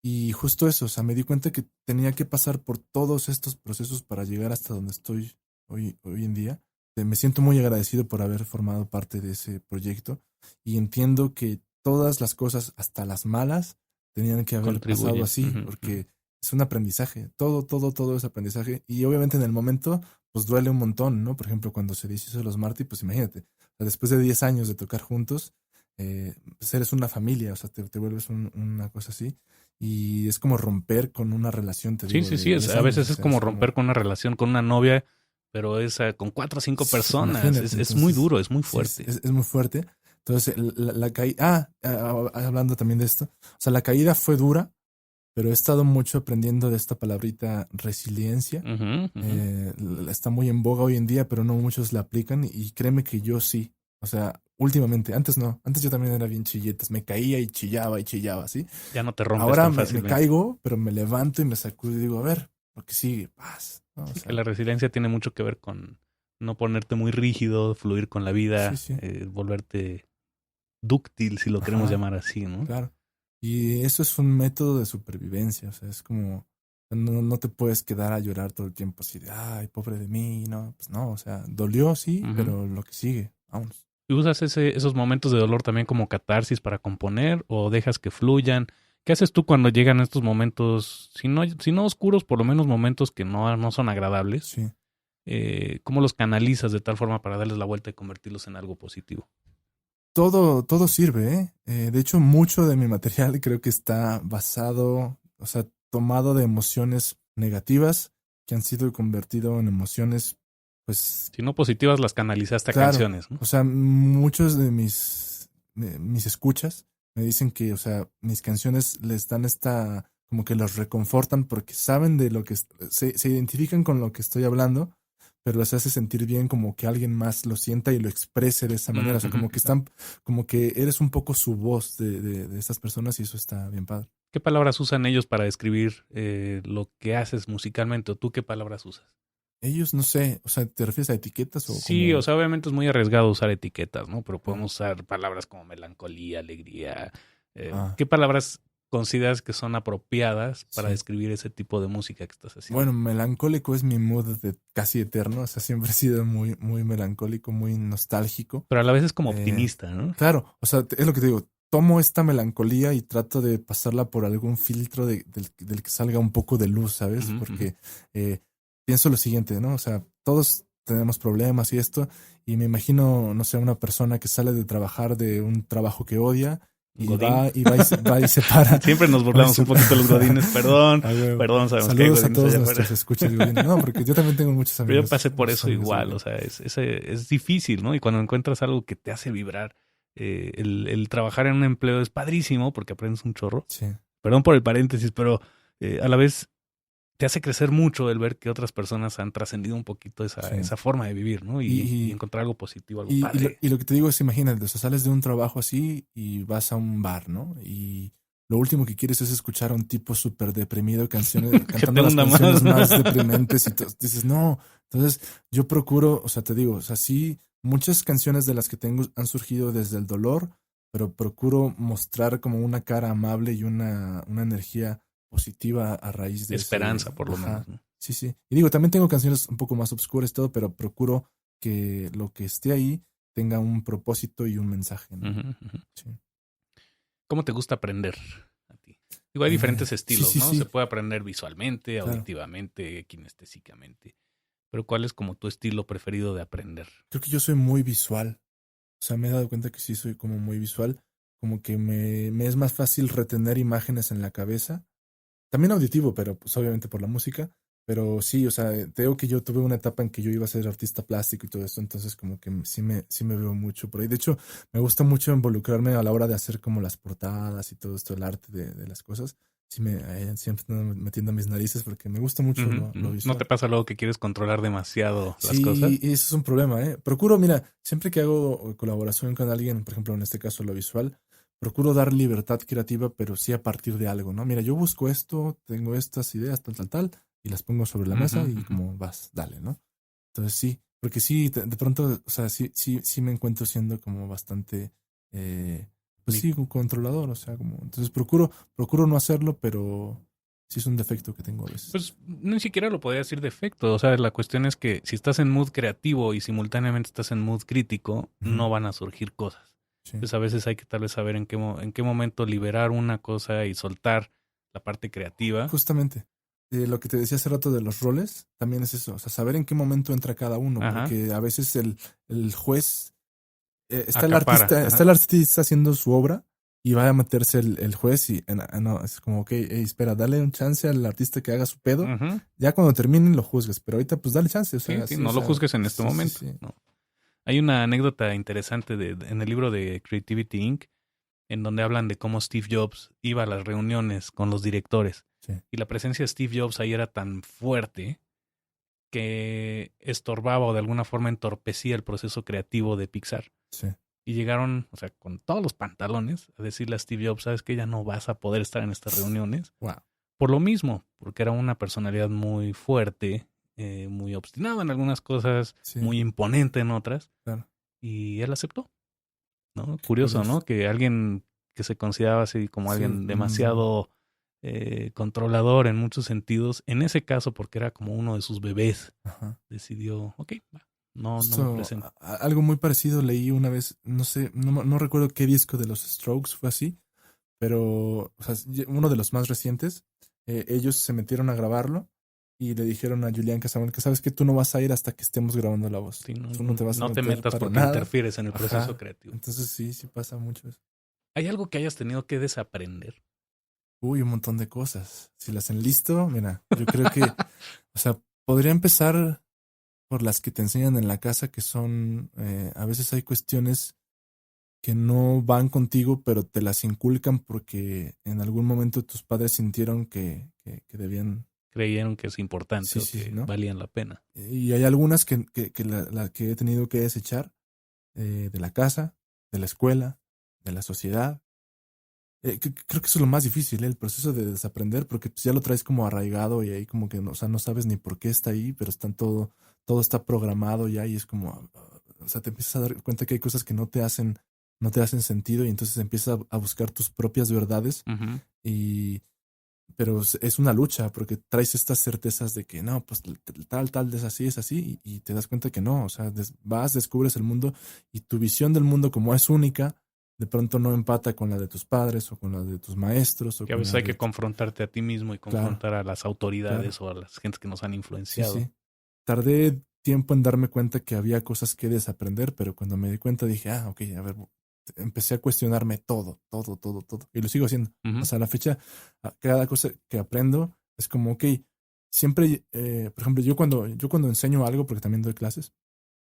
Y justo eso, o sea, me di cuenta que tenía que pasar por todos estos procesos para llegar hasta donde estoy hoy en día. Me siento muy agradecido por haber formado parte de ese proyecto y entiendo que todas las cosas, hasta las malas, tenían que haber pasado así, porque es un aprendizaje. Todo es aprendizaje. Y obviamente en el momento, pues duele un montón, ¿no? Por ejemplo, cuando se deshizo los Marty, pues imagínate, o sea, después de 10 años de tocar juntos, pues eres una familia, o sea, te vuelves una cosa así. Y es como romper con una relación, te digo. Sí. A veces es como romper con una relación, con una novia, pero es con 4 o 5 personas. Es muy duro, es muy fuerte. Sí, es muy fuerte. Entonces, la caída... hablando también de esto. O sea, la caída fue dura, pero he estado mucho aprendiendo de esta palabrita resiliencia. Está muy en boga hoy en día, pero no muchos la aplican. Y créeme que yo sí. O sea, últimamente, antes no. Antes yo también era bien chilletas. Me caía y chillaba, ¿sí? Ya no te rompes ahora tan fácilmente. Me caigo, pero me levanto y me sacudo y digo, a ver, lo que sigue, paz. ¿No? Sí, que la resiliencia tiene mucho que ver con no ponerte muy rígido, fluir con la vida, volverte dúctil, si lo queremos llamar así, ¿no? Claro. Y eso es un método de supervivencia. O sea, es como, no te puedes quedar a llorar todo el tiempo así de, ay, pobre de mí. No, pues no, o sea, dolió, sí, pero lo que sigue, vámonos. ¿Y usas esos momentos de dolor también como catarsis para componer o dejas que fluyan? ¿Qué haces tú cuando llegan estos momentos, si no oscuros, por lo menos momentos que no son agradables? Sí. ¿Cómo los canalizas de tal forma para darles la vuelta y convertirlos en algo positivo? Todo sirve, ¿eh? De hecho, mucho de mi material creo que está basado, o sea, tomado de emociones negativas que han sido convertido en emociones, pues... Si no positivas, las canalizaste a canciones, ¿no? O sea, muchos de mis escuchas me dicen que, o sea, mis canciones les dan como que los reconfortan porque saben de lo que, se identifican con lo que estoy hablando, pero les hace sentir bien como que alguien más lo sienta y lo exprese de esa manera. O sea, como que eres un poco su voz de estas personas y eso está bien padre. ¿Qué palabras usan ellos para describir lo que haces musicalmente? ¿O tú qué palabras usas? Ellos, no sé, o sea, ¿te refieres a etiquetas? Sí, o sea, obviamente es muy arriesgado usar etiquetas, ¿no? Pero podemos usar palabras como melancolía, alegría. ¿Qué palabras consideras que son apropiadas para Sí. describir ese tipo de música que estás haciendo? Bueno, melancólico es mi mood casi eterno. O sea, siempre he sido muy, muy melancólico, muy nostálgico. Pero a la vez es como optimista, ¿no? Claro, o sea, es lo que te digo. Tomo esta melancolía y trato de pasarla por algún filtro del que salga un poco de luz, ¿sabes? Porque pienso lo siguiente, ¿no? O sea, todos tenemos problemas y esto, y me imagino, no sé, una persona que sale de trabajar de un trabajo que odia y Godín. va y se para. Siempre nos burlamos un poquito de los godines, perdón, Ah, güey. perdón, sabemos que hay Saludos a godines todos allá nuestros afuera. escuchas godines. No, porque yo también tengo muchos Pero amigos. yo pasé por muchos eso amigos igual, godines. o sea, es difícil, ¿no? Y cuando encuentras algo que te hace vibrar, el trabajar en un empleo es padrísimo porque aprendes un chorro. Sí. Perdón por el paréntesis, pero a la vez te hace crecer mucho el ver que otras personas han trascendido un poquito Sí. esa forma de vivir, ¿no? Y encontrar algo positivo, algo padre. Y lo que te digo es, imagínate, o sea, sales de un trabajo así y vas a un bar, ¿no? Y lo último que quieres es escuchar a un tipo súper deprimido cantando las hunda canciones más. más deprimentes y dices, no. Entonces, yo procuro, o sea, te digo, o sea, sí, muchas canciones de las que tengo han surgido desde el dolor, pero procuro mostrar como una cara amable y una energía positiva a raíz de Esperanza, ese, por lo ajá. menos, ¿no? Sí, sí. Y digo, también tengo canciones un poco más obscuras y todo, pero procuro que lo que esté ahí tenga un propósito y un mensaje, ¿no? Ujú, ujú. Sí. ¿Cómo te gusta aprender a ti? Digo, hay diferentes estilos, sí, ¿no? sí. Se puede aprender visualmente, Claro. auditivamente, kinestésicamente. Pero ¿cuál es como tu estilo preferido de aprender? Creo que yo soy muy visual. O sea, me he dado cuenta que sí soy como muy visual. Como que me es más fácil retener imágenes en la cabeza. También auditivo, pero pues obviamente por la música. Pero sí, o sea, te digo que yo tuve una etapa en que yo iba a ser artista plástico y todo esto, entonces como que sí me veo mucho por ahí. De hecho, me gusta mucho involucrarme a la hora de hacer como las portadas y todo esto, el arte de las cosas. Sí siempre ando metiendo mis narices porque me gusta mucho lo ¿No visual. te pasa luego que quieres controlar demasiado las Sí, cosas? y eso es un problema, ¿eh? Procuro, mira, siempre que hago colaboración con alguien, por ejemplo, en este caso lo visual, procuro dar libertad creativa, pero sí a partir de algo, ¿no? Mira, yo busco esto, tengo estas ideas, tal, y las pongo sobre la mesa y como vas, dale, ¿no? Entonces sí, porque sí, de pronto, o sea, sí me encuentro siendo como bastante, pues sí, un controlador, o sea, como, entonces procuro no hacerlo, pero sí es un defecto que tengo a veces. Pues ni siquiera lo podría decir defecto. O sea, la cuestión es que si estás en mood creativo y simultáneamente estás en mood crítico, no van a surgir cosas. Sí. Entonces a veces hay que tal vez saber en qué momento liberar una cosa y soltar la parte creativa. Justamente. Lo que te decía hace rato de los roles, también es eso. O sea, saber en qué momento entra cada uno. Ajá. Porque a veces el juez está Acapara, el artista haciendo su obra y va a meterse el juez y no, es como, ok, espera, dale un chance al artista que haga su pedo. Ujú. Ya cuando terminen lo juzgues, pero ahorita pues dale chance. O sea, Sí, no lo juzgues en este momento. sí. No. Hay una anécdota interesante en el libro de Creativity Inc., en donde hablan de cómo Steve Jobs iba a las reuniones con los directores. Sí. Y la presencia de Steve Jobs ahí era tan fuerte que estorbaba o de alguna forma entorpecía el proceso creativo de Pixar. Sí. Y llegaron, o sea, con todos los pantalones, a decirle a Steve Jobs, sabes que ya no vas a poder estar en estas reuniones. Wow. Por lo mismo, porque era una personalidad muy fuerte, muy obstinada en algunas cosas, Sí. muy imponente en otras. Claro. Y él aceptó, ¿no? Curioso, ¿no? Que alguien que se consideraba así como alguien demasiado controlador en muchos sentidos, en ese caso, porque era como uno de sus bebés, decidió, ok, va. No me presento. Algo muy parecido leí una vez, no sé, no recuerdo qué disco de los Strokes fue así, pero o sea, uno de los más recientes, ellos se metieron a grabarlo y le dijeron a Julián Casablanca que sabes que tú no vas a ir hasta que estemos grabando la voz. Sí, tú no te vas a no te meter metas para porque nada. interfieres en el proceso creativo. Entonces sí pasa mucho eso. ¿Hay algo que hayas tenido que desaprender? Uy, un montón de cosas. Si las enlisto, mira, yo creo que, o sea, podría empezar por las que te enseñan en la casa, que son, a veces hay cuestiones que no van contigo, pero te las inculcan porque en algún momento tus padres sintieron que debían. Creyeron que es importante o que ¿no? valían la pena. Y hay algunas que he tenido que desechar de la casa, de la escuela, de la sociedad. Creo que eso es lo más difícil, el proceso de desaprender, porque pues ya lo traes como arraigado y ahí como que no sabes ni por qué está ahí, pero todo está programado ya y es como, o sea, te empiezas a dar cuenta que hay cosas que no te hacen no te hacen sentido y entonces empiezas a buscar tus propias verdades. Ujú. Pero es una lucha porque traes estas certezas de que no, pues tal, es así y te das cuenta que no, o sea, descubres el mundo y tu visión del mundo como es única, de pronto no empata con la de tus padres o con la de tus maestros o Que a con veces la hay de... que confrontarte a ti mismo y confrontar a las autoridades Claro. o a las gentes que nos han Sí, influenciado. sí. Tardé tiempo en darme cuenta que había cosas que desaprender, pero cuando me di cuenta dije, ok, a ver, empecé a cuestionarme todo. Y lo sigo haciendo. Ujú. Hasta la fecha, cada cosa que aprendo es como, ok, siempre, por ejemplo, yo cuando enseño algo, porque también doy clases,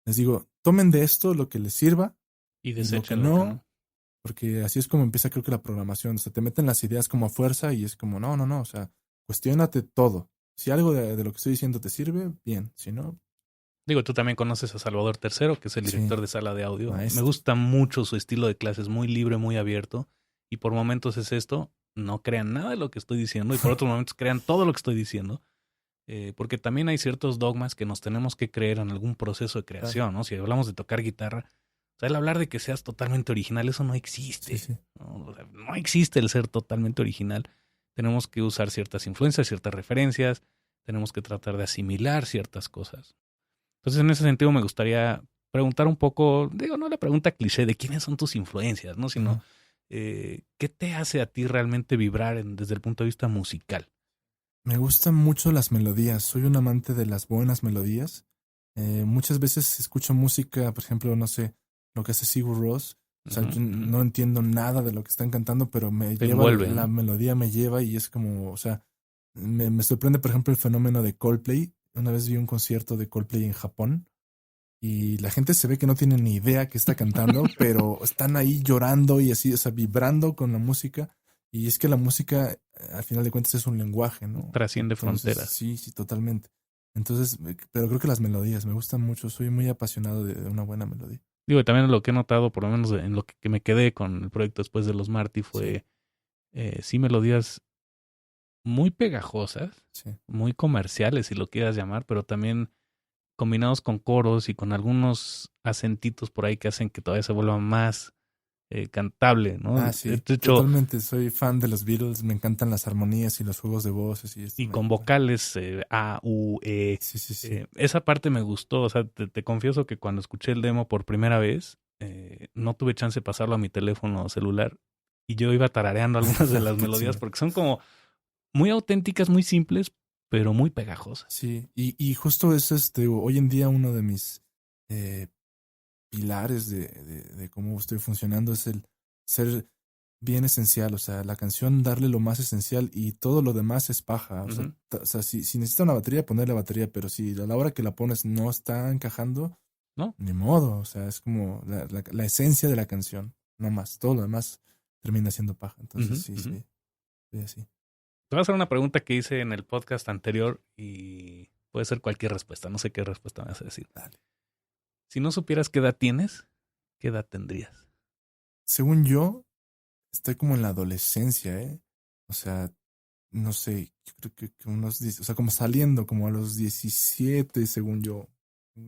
les digo, tomen de esto lo que les sirva Y y lo que desechen lo que no, no. porque así es como empieza creo que la programación. O sea, te meten las ideas como a fuerza y es como, no, o sea, cuestiónate todo. Si algo de lo que estoy diciendo te sirve, bien. Si no, Digo, tú también conoces a Salvador Tercero, que es el sí, director de sala de audio. Me maestro. gusta mucho su estilo de clases, muy libre, muy abierto. Y por momentos es esto, no crean nada de lo que estoy diciendo. Y por otros momentos crean todo lo que estoy diciendo. Porque también hay ciertos dogmas que nos tenemos que creer en algún proceso de Claro. creación, ¿no? Si hablamos de tocar guitarra, o sea, el hablar de que seas totalmente original, eso no Sí, existe. sí. ¿No? O sea, no existe el ser totalmente original. Tenemos que usar ciertas influencias, ciertas referencias, tenemos que tratar de asimilar ciertas cosas. Entonces, en ese sentido, me gustaría preguntar un poco, digo, no la pregunta cliché de quiénes son tus influencias, ¿no? Sino, Ajá. ¿qué te hace a ti realmente vibrar desde el punto de vista musical? Me gustan mucho las melodías. Soy un amante de las buenas melodías. Muchas veces escucho música, por ejemplo, no sé, lo que hace Sigur Rós. O sea, Ujú, yo ujú. no entiendo nada de lo que están cantando, pero me Te lleva, envuelve, la ¿no? melodía me lleva y es como, o sea, me sorprende, por ejemplo, el fenómeno de Coldplay. Una vez vi un concierto de Coldplay en Japón y la gente se ve que no tiene ni idea que está cantando, pero están ahí llorando y así, o sea, vibrando con la música. Y es que la música, al final de cuentas, es un lenguaje, ¿no? Trasciende Entonces, fronteras. sí, totalmente. Entonces, pero creo que las melodías me gustan mucho. Soy muy apasionado de una buena melodía. Digo, y también lo que he notado, por lo menos en lo que me quedé con el proyecto después de los Marty, Sí, fue sí melodías muy pegajosas, sí, muy comerciales, si lo quieras llamar, pero también combinados con coros y con algunos acentitos por ahí que hacen que todavía se vuelva más cantable, ¿no? sí, De hecho, totalmente. Soy fan de los Beatles. Me encantan las armonías y los juegos de voces y esto. y con vocales A, U, E. Sí. Esa parte me gustó, o sea, te confieso que cuando escuché el demo por primera vez, no tuve chance de pasarlo a mi teléfono celular y yo iba tarareando algunas de las Qué melodías chido. porque son como muy auténticas, muy simples, pero muy pegajosas. Sí, y justo eso es, hoy en día uno de mis eh, pilares de cómo estoy funcionando es el ser bien esencial, o sea, la canción darle lo más esencial y todo lo demás es paja, o sea, Ujú. si necesita una batería, ponerle batería, pero si a la hora que la pones no está encajando, ¿No? ni modo, o sea, es como la esencia de la canción, no más, todo lo demás termina siendo paja, entonces Ujú, sí, ujú. sí, así. Te voy a hacer una pregunta que hice en el podcast anterior y puede ser cualquier respuesta. No sé qué respuesta me vas a decir. Dale. Si no supieras qué edad tienes, ¿qué edad tendrías? Según yo, estoy como en la adolescencia, ¿eh? O sea, no sé, yo creo que unos 10, o sea, como saliendo, como a los 17, según yo.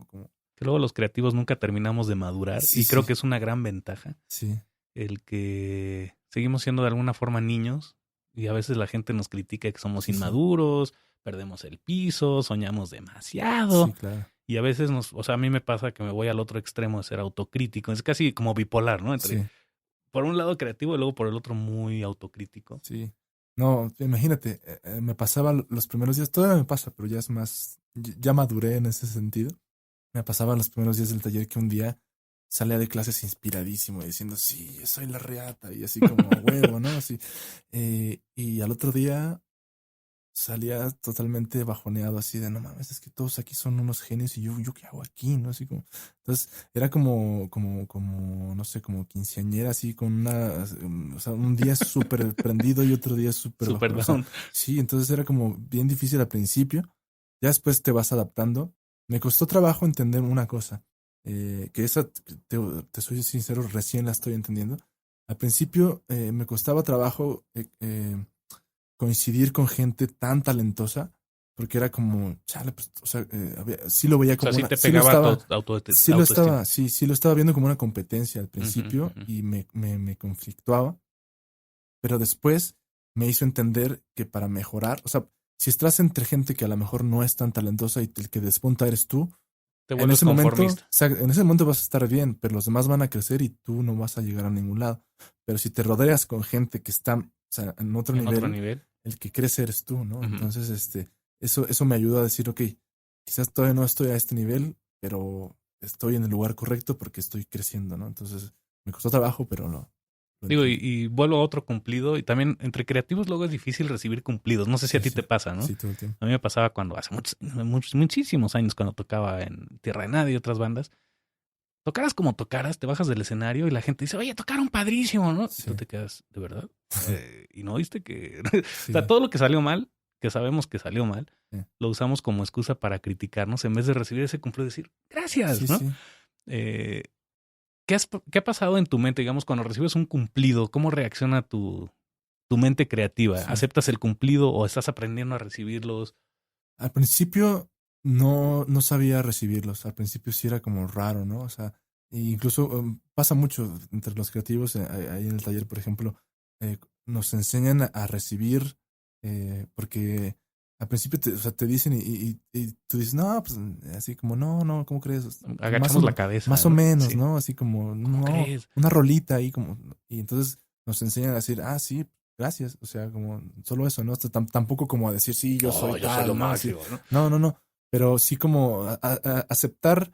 Como, Que luego los creativos nunca terminamos de madurar sí, y creo sí, que es una gran ventaja sí, el que seguimos siendo de alguna forma niños y a veces la gente nos critica que somos sí, inmaduros, perdemos el piso, soñamos sí, demasiado claro, y a veces o sea, a mí me pasa que me voy al otro extremo de ser autocrítico. Es casi como bipolar, ¿no? Entre sí, por un lado creativo y luego por el otro muy autocrítico. sí. No, imagínate, me pasaba los primeros días, todavía me pasa, pero ya es más, ya maduré en ese sentido. Me pasaba los primeros días del taller que un día salía de clases inspiradísimo diciendo, sí, yo soy la reata, y así como a huevo, ¿no? Así. Y al otro día salía totalmente bajoneado, así de no mames, es que todos aquí son unos genios y yo qué hago aquí, ¿no? Así como, entonces era como, no sé, como quinceañera, así con o sea, un día súper prendido y otro día súper Super bajo, o sea, down. sí, entonces era como bien difícil al principio, ya después te vas adaptando. Me costó trabajo entender una cosa, que esa, te soy sincero, recién la estoy entendiendo. Al principio me costaba trabajo coincidir con gente tan talentosa, porque era como, chale, pues, o sea, sí lo veía O como sea, sí una, te sí lo pegaba estaba, tu sí lo autoestima. estaba, sí lo estaba viendo como una competencia al principio Ujú. y me conflictuaba, pero después me hizo entender que para mejorar, o sea, si estás entre gente que a lo mejor no es tan talentosa y el que despunta eres tú, Te en vuelves ese momento, conformista. en ese momento vas a estar bien, pero los demás van a crecer y tú no vas a llegar a ningún lado. Pero si te rodeas con gente que está, o sea, en otro En otro nivel, nivel. el que crece eres tú, ¿no? Ujú. Entonces, eso me ayuda a decir, ok, quizás todavía no estoy a este nivel, pero estoy en el lugar correcto porque estoy creciendo, ¿no? Entonces, me costó trabajo, pero lo Digo, entendí. y vuelvo a otro cumplido. Y también entre creativos luego es difícil recibir cumplidos. No sé si a Sí, ti sí, te pasa, ¿no? sí, todo el tiempo. A mí me pasaba cuando hace muchísimos años cuando tocaba en Tierra de Nadie y otras bandas. Tocaras como tocaras, te bajas del escenario y la gente dice, oye, tocaron padrísimo, ¿no? Y Sí, tú te quedas, ¿de verdad? Y no viste que... O sea, sí, todo lo que salió mal, que sabemos que salió mal, sí, lo usamos como excusa para criticarnos en vez de recibir ese cumplido y decir, sí, gracias, ¿no? sí. Eh, ¿Qué ha pasado en tu mente, digamos, cuando recibes un cumplido? ¿Cómo reacciona tu mente creativa? Sí. ¿Aceptas el cumplido o estás aprendiendo a recibirlos? Al principio no sabía recibirlos. Al principio sí era como raro, ¿no? O sea, e incluso pasa mucho entre los creativos, ahí en el taller, por ejemplo, nos enseñan a recibir, porque al principio o sea, te dicen y tú dices, no, pues así como, no, ¿cómo crees? Pues, Agachamos la cabeza, más o ¿no? menos, Sí. ¿no? Así como, ¿Cómo no, crees? una rolita ahí como, y entonces nos enseñan a decir, ah, sí, gracias, o sea, como solo eso, ¿no? Tampoco como a decir, sí, yo soy Oh, yo soy lo tal, ¿no? Así, máximo, ¿no? no, pero sí como aceptar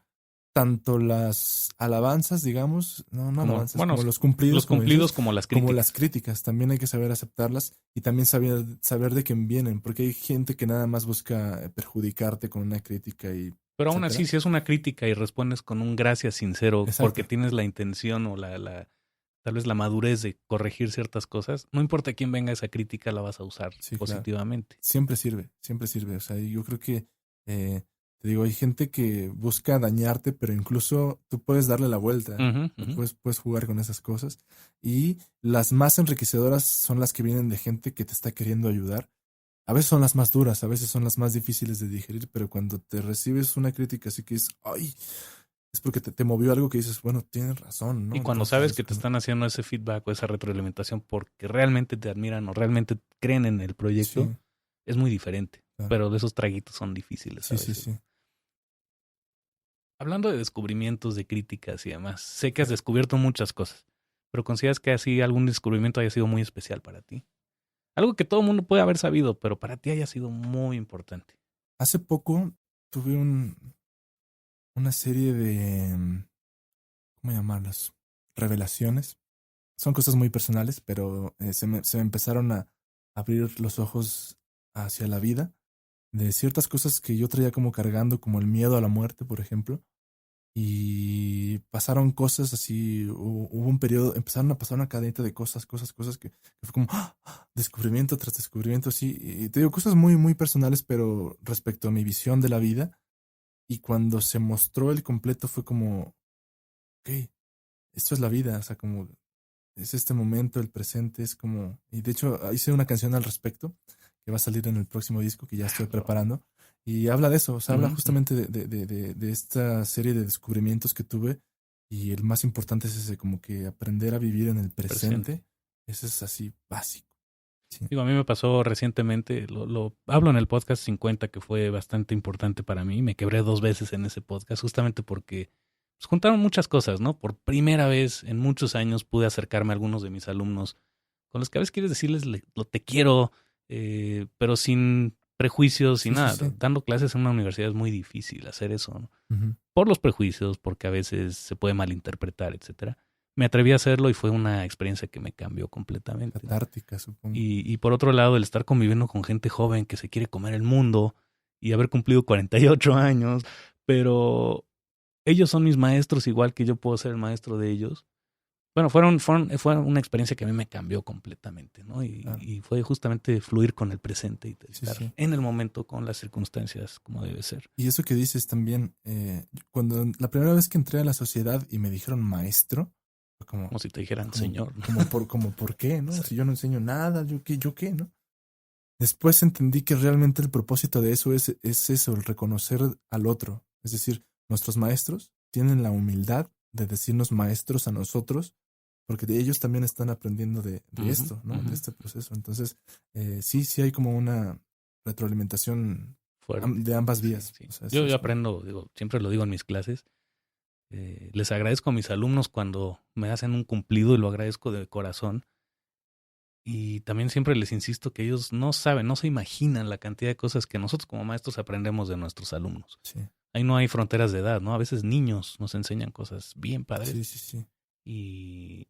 tanto las alabanzas, digamos, no Como, alabanzas, bueno, como los los cumplidos, como dices, cumplidos como las como las críticas. críticas, también hay que saber aceptarlas y también saber de quién vienen, porque hay gente que nada más busca perjudicarte con una crítica y Pero aún así, etcétera. si es una crítica y respondes con un gracias sincero porque Exacto, tienes la intención o tal vez la madurez de corregir ciertas cosas, no importa quién venga esa crítica, la vas a usar sí, claro. positivamente. Siempre sirve, siempre sirve. O sea, yo creo que, te digo, hay gente que busca dañarte, pero incluso tú puedes darle la vuelta, Ujú, ujú. puedes jugar con esas cosas. Y las más enriquecedoras son las que vienen de gente que te está queriendo ayudar. A veces son las más duras, a veces son las más difíciles de digerir, pero cuando te recibes una crítica así que es, ay, es porque te movió algo que dices, bueno, tienes razón, ¿no? Y cuando Entonces sabes es que te como, están haciendo ese feedback o esa retroalimentación porque realmente te admiran o realmente creen en el proyecto, sí, es muy diferente. claro. Pero de esos traguitos son difíciles a Sí, sí, veces. sí. Hablando de descubrimientos, de críticas y demás, sé que has descubierto muchas cosas, pero ¿consideras que así algún descubrimiento haya sido muy especial para ti? Algo que todo el mundo puede haber sabido, pero para ti haya sido muy importante. Hace poco tuve una serie de, ¿cómo llamarlas? Revelaciones. Son cosas muy personales, pero se me empezaron a abrir los ojos hacia la vida, de ciertas cosas que yo traía como cargando, como el miedo a la muerte, por ejemplo. Y pasaron cosas así, hubo un periodo, empezaron a pasar una cadenita de cosas que fue como descubrimiento tras descubrimiento, así. Y te digo, cosas muy, muy personales, pero respecto a mi visión de la vida. Y cuando se mostró el completo fue como, ok, esto es la vida, o sea, como es este momento, el presente, es como... Y de hecho hice una canción al respecto que va a salir en el próximo disco que ya estoy preparando. Y habla de eso, o sea, habla Ujú, ujú. justamente de esta serie de descubrimientos que tuve. Y el más importante es ese, como que aprender a vivir en el Presente. presente. Eso es así básico. Sí, Digo, a mí me pasó recientemente, lo hablo en el podcast 50, que fue bastante importante para mí. Me quebré 2 veces en ese podcast, justamente porque pues, juntaron muchas cosas, ¿no? Por primera vez en muchos años pude acercarme a algunos de mis alumnos con los que a veces quieres decirles lo te quiero, pero sin prejuicios, sin sí, sí, nada. sí. Dando clases en una universidad es muy difícil hacer eso, ¿no? Ujú. Por los prejuicios, porque a veces se puede malinterpretar, etcétera. Me atreví a hacerlo y fue una experiencia que me cambió completamente, ¿no? Catártica, supongo. Y por otro lado, el estar conviviendo con gente joven que se quiere comer el mundo y haber cumplido 48 años, pero ellos son mis maestros igual que yo puedo ser el maestro de ellos. Bueno, fue una experiencia que a mí me cambió completamente, ¿no? Claro. Y fue justamente fluir con el presente y Sí, estar sí. en el momento con las circunstancias como debe ser. Y eso que dices también, cuando la primera vez que entré a la sociedad y me dijeron maestro, fue como, Como si te dijeran señor, ¿no? como ¿por qué, no? Si yo no enseño nada, yo qué, ¿no? Después entendí que realmente el propósito de eso es eso, el reconocer al otro. Es decir, nuestros maestros tienen la humildad de decirnos maestros a nosotros, porque de ellos también están aprendiendo de esto, ¿no? De este proceso. Entonces, sí hay como una retroalimentación de ambas vías. Sí. O sea, Yo aprendo, siempre lo digo en mis clases, les agradezco a mis alumnos cuando me hacen un cumplido y lo agradezco de corazón. Y también siempre les insisto que ellos no saben, no se imaginan la cantidad de cosas que nosotros como maestros aprendemos de nuestros alumnos. Sí. Ahí no hay fronteras de edad, ¿no? A veces niños nos enseñan cosas bien padres. Sí. Y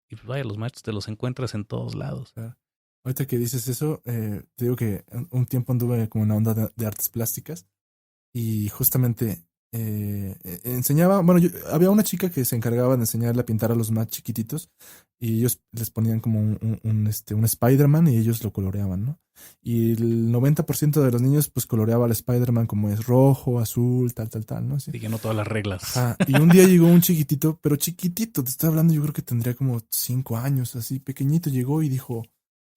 pues vaya, los maestros te los encuentras en todos lados. Claro. Ahorita que dices eso, te digo que un tiempo anduve como en la onda de artes plásticas y justamente enseñaba, bueno, había una chica que se encargaba de enseñarle a pintar a los más chiquititos y ellos les ponían como un Spider-Man y ellos lo coloreaban, ¿no? Y el 90% de los niños pues coloreaba al Spider-Man como es rojo, azul, tal, ¿no? Sí. Siguiendo todas las reglas. Ajá. Y un día llegó un chiquitito, pero chiquitito, te estoy hablando, yo creo que tendría como 5 años, así pequeñito, llegó y dijo,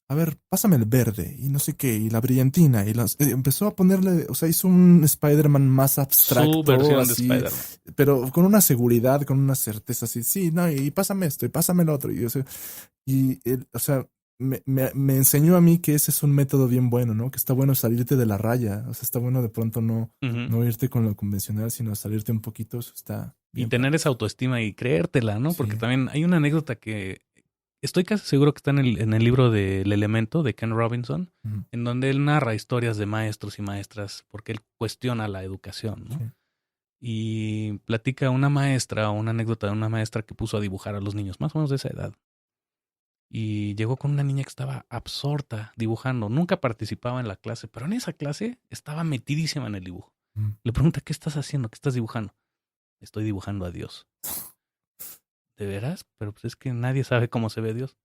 a ver, pásame el verde y no sé qué, y la brillantina, y empezó a ponerle, o sea, hizo un Spider-Man más abstracto. Su versión así, de Spider-Man. Pero con una seguridad, con una certeza, así, sí, no, y pásame esto, y pásame el otro, y o sea, me enseñó a mí que ese es un método bien bueno, ¿no? Que está bueno salirte de la raya, o sea, está bueno de pronto no irte con lo convencional, sino salirte un poquito, eso está bien. Y tener esa autoestima y creértela, ¿no? Sí. Porque también hay una anécdota que estoy casi seguro que está en el libro del Elemento de Ken Robinson, en donde él narra historias de maestros y maestras, porque él cuestiona la educación, ¿no? Sí. Y platica una anécdota de una maestra que puso a dibujar a los niños, más o menos de esa edad. Y llegó con una niña que estaba absorta dibujando. Nunca participaba en la clase, pero en esa clase estaba metidísima en el dibujo. Le pregunta, ¿qué estás haciendo? ¿Qué estás dibujando? Estoy dibujando a Dios. ¿De veras? Pero pues es que nadie sabe cómo se ve Dios.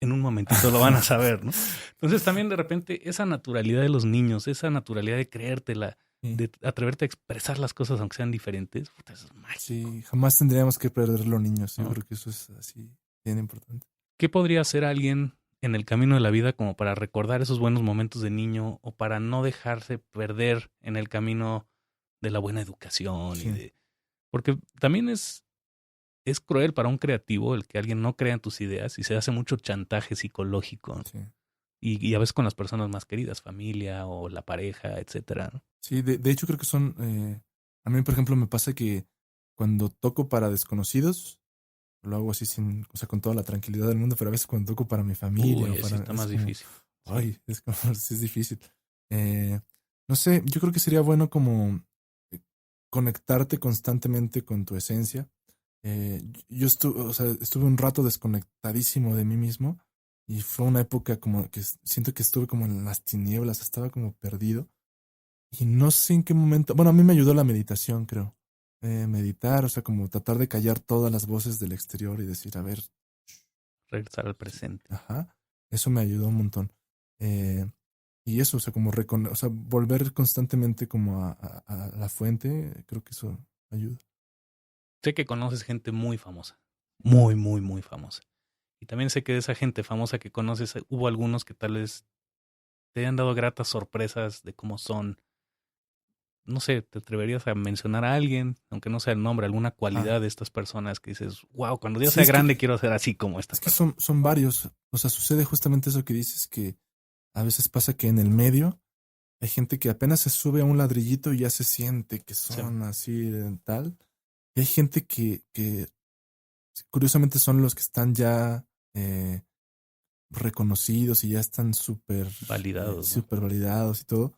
En un momentito lo van a saber, ¿no? Entonces también de repente esa naturalidad de los niños, esa naturalidad de creértela, de atreverte a expresar las cosas aunque sean diferentes, puta, eso es mágico. Sí, jamás tendríamos que perder los niños. Yo creo que eso es así bien importante. ¿Qué podría hacer alguien en el camino de la vida como para recordar esos buenos momentos de niño o para no dejarse perder en el camino de la buena educación? Sí. Porque también es cruel para un creativo el que alguien no crea en tus ideas y se hace mucho chantaje psicológico. Sí. Y a veces con las personas más queridas, familia o la pareja, etcétera, ¿no? Sí, de hecho creo que son... a mí, por ejemplo, me pasa que cuando toco para desconocidos, lo hago así con toda la tranquilidad del mundo, pero a veces cuando toco para mi familia... Uy, está más difícil. Ay, sí. Es difícil. No sé, yo creo que sería bueno como conectarte constantemente con tu esencia. Yo estuve un rato desconectadísimo de mí mismo y fue una época como que siento que estuve como en las tinieblas, estaba como perdido y no sé en qué momento, bueno, a mí me ayudó la meditación, creo, meditar, o sea, como tratar de callar todas las voces del exterior y decir, a ver, regresar al presente. Ajá, eso me ayudó un montón. Y eso, o sea, como volver constantemente como a la fuente, creo que eso ayuda. Sé que conoces gente muy famosa, muy, muy, muy famosa. Y también sé que de esa gente famosa que conoces, hubo algunos que tal vez te hayan dado gratas sorpresas de cómo son. No sé, ¿te atreverías a mencionar a alguien, aunque no sea el nombre, alguna cualidad de estas personas que dices, wow, cuando yo sea grande quiero ser así como estas personas? Son varios. O sea, sucede justamente eso que dices, que a veces pasa que en el medio hay gente que apenas se sube a un ladrillito y ya se siente que son así tal. Y hay gente que curiosamente son los que están ya reconocidos y ya están súper validados, súper validados y todo,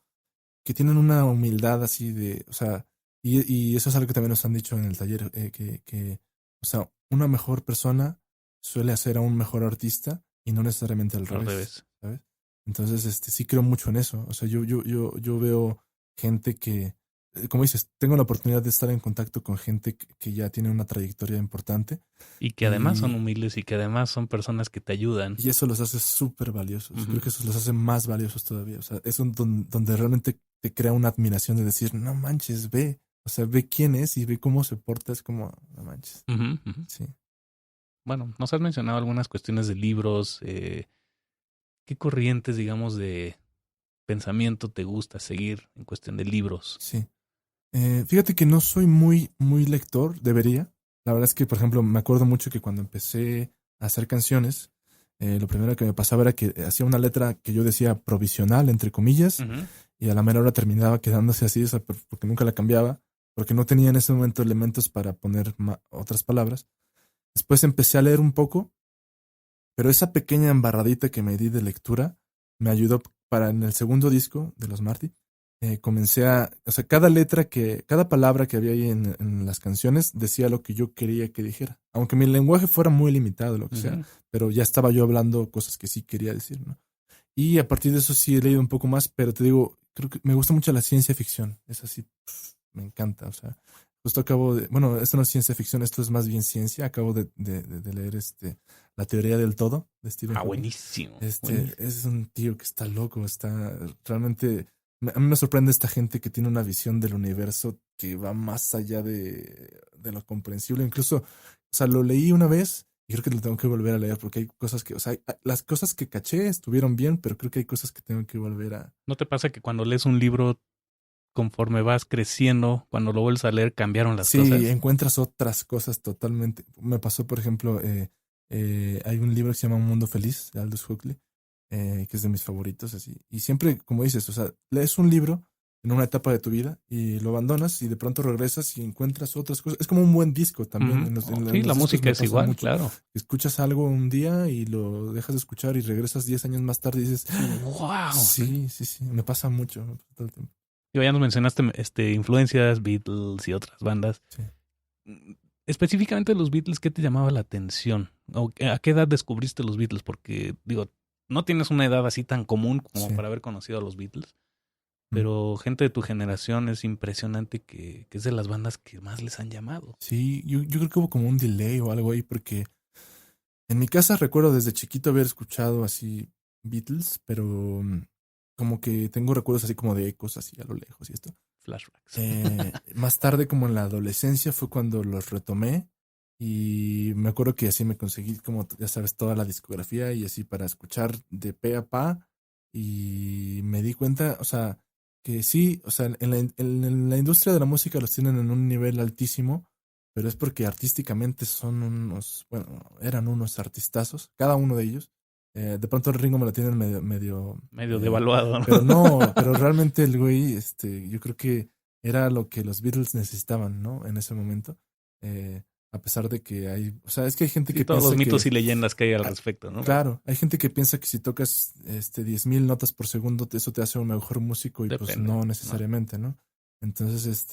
que tienen una humildad así de, o sea, y eso es algo que también nos han dicho en el taller, que o sea, una mejor persona suele hacer a un mejor artista y no necesariamente al revés, ¿sabes? Entonces, sí creo mucho en eso. O sea, yo veo gente que, como dices, tengo la oportunidad de estar en contacto con gente que ya tiene una trayectoria importante. Y que además son humildes y que además son personas que te ayudan. Y eso los hace súper valiosos. Creo que eso los hace más valiosos todavía. O sea, es donde realmente te crea una admiración de decir, no manches, ve. O sea, ve quién es y ve cómo se porta. Es como, no manches. Sí. Bueno, nos has mencionado algunas cuestiones de libros. ¿Qué corrientes, digamos, de pensamiento te gusta seguir en cuestión de libros? Sí. Fíjate que no soy muy, muy lector, debería. La verdad es que, por ejemplo, me acuerdo mucho que cuando empecé a hacer canciones, lo primero que me pasaba era que hacía una letra que yo decía provisional, entre comillas, Ujú. y a la mera hora terminaba quedándose así, o sea, porque nunca la cambiaba, porque no tenía en ese momento elementos para poner otras palabras. Después empecé a leer un poco, pero esa pequeña embarradita que me di de lectura me ayudó para en el segundo disco de los Marty. Comencé o sea, cada palabra que había ahí en las canciones decía lo que yo quería que dijera. Aunque mi lenguaje fuera muy limitado, lo que sea, Ujú. pero ya estaba yo hablando cosas que sí quería decir, ¿no? Y a partir de eso sí he leído un poco más, pero te digo, creo que me gusta mucho la ciencia ficción. Es así, me encanta. O sea, justo bueno, esto no es ciencia ficción, esto es más bien ciencia. Acabo de leer La teoría del todo de Stephen Hawking. Buenísimo. Buenísimo. Es un tío que está loco, está realmente. A mí me sorprende esta gente que tiene una visión del universo que va más allá de lo comprensible. Incluso, o sea, lo leí una vez y creo que lo tengo que volver a leer porque hay cosas que, o sea, las cosas que caché estuvieron bien, pero creo que hay cosas que tengo que volver a. ¿No te pasa que cuando lees un libro, conforme vas creciendo, cuando lo vuelves a leer, cambiaron las Sí, cosas? encuentras otras cosas totalmente. Me pasó, por ejemplo, hay un libro que se llama Un Mundo Feliz de Aldous Huxley, que es de mis favoritos, así. Y siempre, como dices, o sea, lees un libro en una etapa de tu vida y lo abandonas y de pronto regresas y encuentras otras cosas. Es como un buen disco también. Ujú. En Sí, los la discos música me es pasa igual, mucho. claro. Escuchas algo un día y lo dejas de escuchar y regresas 10 años más tarde y dices, ¡Wow! sí, sí, sí, me pasa mucho todo el tiempo. Y ya nos mencionaste influencias, Beatles y otras bandas. Sí. Específicamente los Beatles, ¿qué te llamaba la atención? ¿O a qué edad descubriste los Beatles? Porque, digo, no tienes una edad así tan común como Sí. para haber conocido a los Beatles, Mm. pero gente de tu generación es impresionante que es de las bandas que más les han llamado. Sí, yo creo que hubo como un delay o algo ahí porque en mi casa recuerdo desde chiquito haber escuchado así Beatles, pero como que tengo recuerdos así como de ecos así a lo lejos y esto. Flashbacks. Más tarde, como en la adolescencia, fue cuando los retomé y me acuerdo que así me conseguí como, ya sabes, toda la discografía y así para escuchar de pe a pa y me di cuenta, o sea, que sí, o sea, en la industria de la música los tienen en un nivel altísimo, pero es porque artísticamente son bueno, eran unos artistazos, cada uno de ellos. De pronto el Ringo me lo tienen Medio devaluado, ¿no? pero no, pero realmente el güey, yo creo que era lo que los Beatles necesitaban, ¿no? En ese momento. A pesar de que o sea, es que hay gente Sí, que todos los piensa mitos que, y leyendas que hay al respecto, ¿no? claro, hay gente que piensa que si tocas 10,000 notas por segundo, eso te hace un mejor músico y pues Depende, no ¿no? necesariamente, ¿no? Entonces,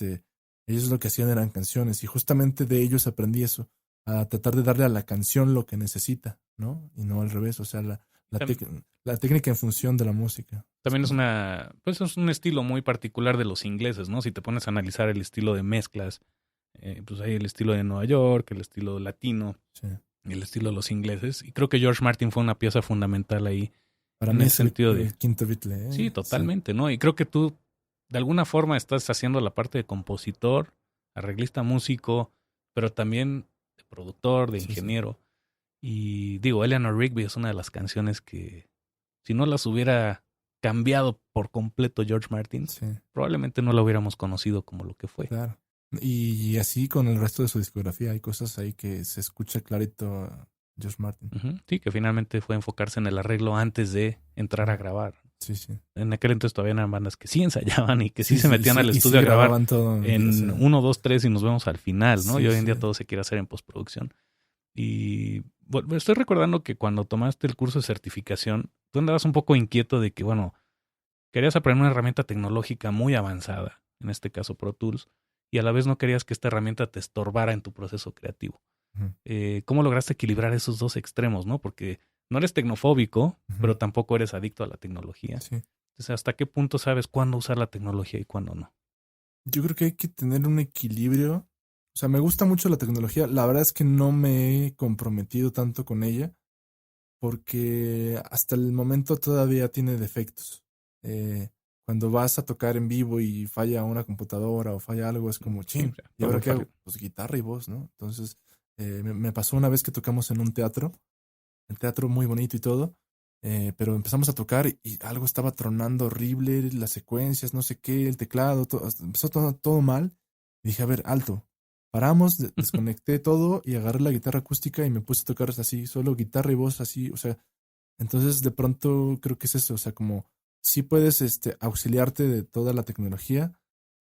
ellos lo que hacían eran canciones y justamente de ellos aprendí eso, a tratar de darle a la canción lo que necesita, ¿no? Y no al revés, o sea, la técnica en función de la música. También pues es un estilo muy particular de los ingleses, ¿no? Si te pones a analizar el estilo de mezclas, pues hay el estilo de Nueva York, el estilo latino, Sí. el estilo de los ingleses. Y creo que George Martin fue una pieza fundamental ahí, Para en mí el es sentido de... el quinto Beatle, ¿eh? Sí, totalmente, ¿no? Y creo que tú, de alguna forma, estás haciendo la parte de compositor, arreglista, músico, pero también de productor, de Sí, sí. ingeniero. Y digo, Eleanor Rigby es una de las canciones que, si no las hubiera cambiado por completo George Martin, Sí, probablemente no la hubiéramos conocido como lo que fue. claro. Y así con el resto de su discografía, hay cosas ahí que se escucha clarito a George Martin. Ujú. Sí, que finalmente fue enfocarse en el arreglo antes de entrar a grabar. Sí, sí. En aquel entonces todavía eran bandas que sí ensayaban y que sí, Sí, se metían al y estudio a sí grabar grababan todo en en sí. 1, 2, 3 y nos vemos al final, ¿no? Sí, Y hoy en día sí. todo se quiere hacer en postproducción. Y bueno, estoy recordando que cuando tomaste el curso de certificación, tú andabas un poco inquieto de que, bueno, querías aprender una herramienta tecnológica muy avanzada, en este caso Pro Tools, y a la vez no querías que esta herramienta te estorbara en tu proceso creativo. Ujú, ¿Cómo lograste equilibrar esos dos extremos, no? Porque no eres tecnofóbico, ujú. pero tampoco eres adicto a la tecnología. Sí. Entonces, ¿hasta qué punto sabes cuándo usar la tecnología y cuándo no? Yo creo que hay que tener un equilibrio. O sea, me gusta mucho la tecnología. La verdad es que no me he comprometido tanto con ella porque hasta el momento todavía tiene defectos. Cuando vas a tocar en vivo y falla una computadora o falla algo, es como, chin, Siempre. ¿y ahora qué hago? Pues guitarra y voz, ¿no? Entonces, me pasó una vez que tocamos en un teatro, el teatro muy bonito y todo, Pero empezamos a tocar y algo estaba tronando horrible, las secuencias, no sé qué, el teclado, empezó todo mal. Y dije, a ver, alto. Paramos, desconecté todo y agarré la guitarra acústica y me puse a tocar así, solo guitarra y voz así, o sea, entonces de pronto creo que es eso, o sea, como sí puedes auxiliarte de toda la tecnología,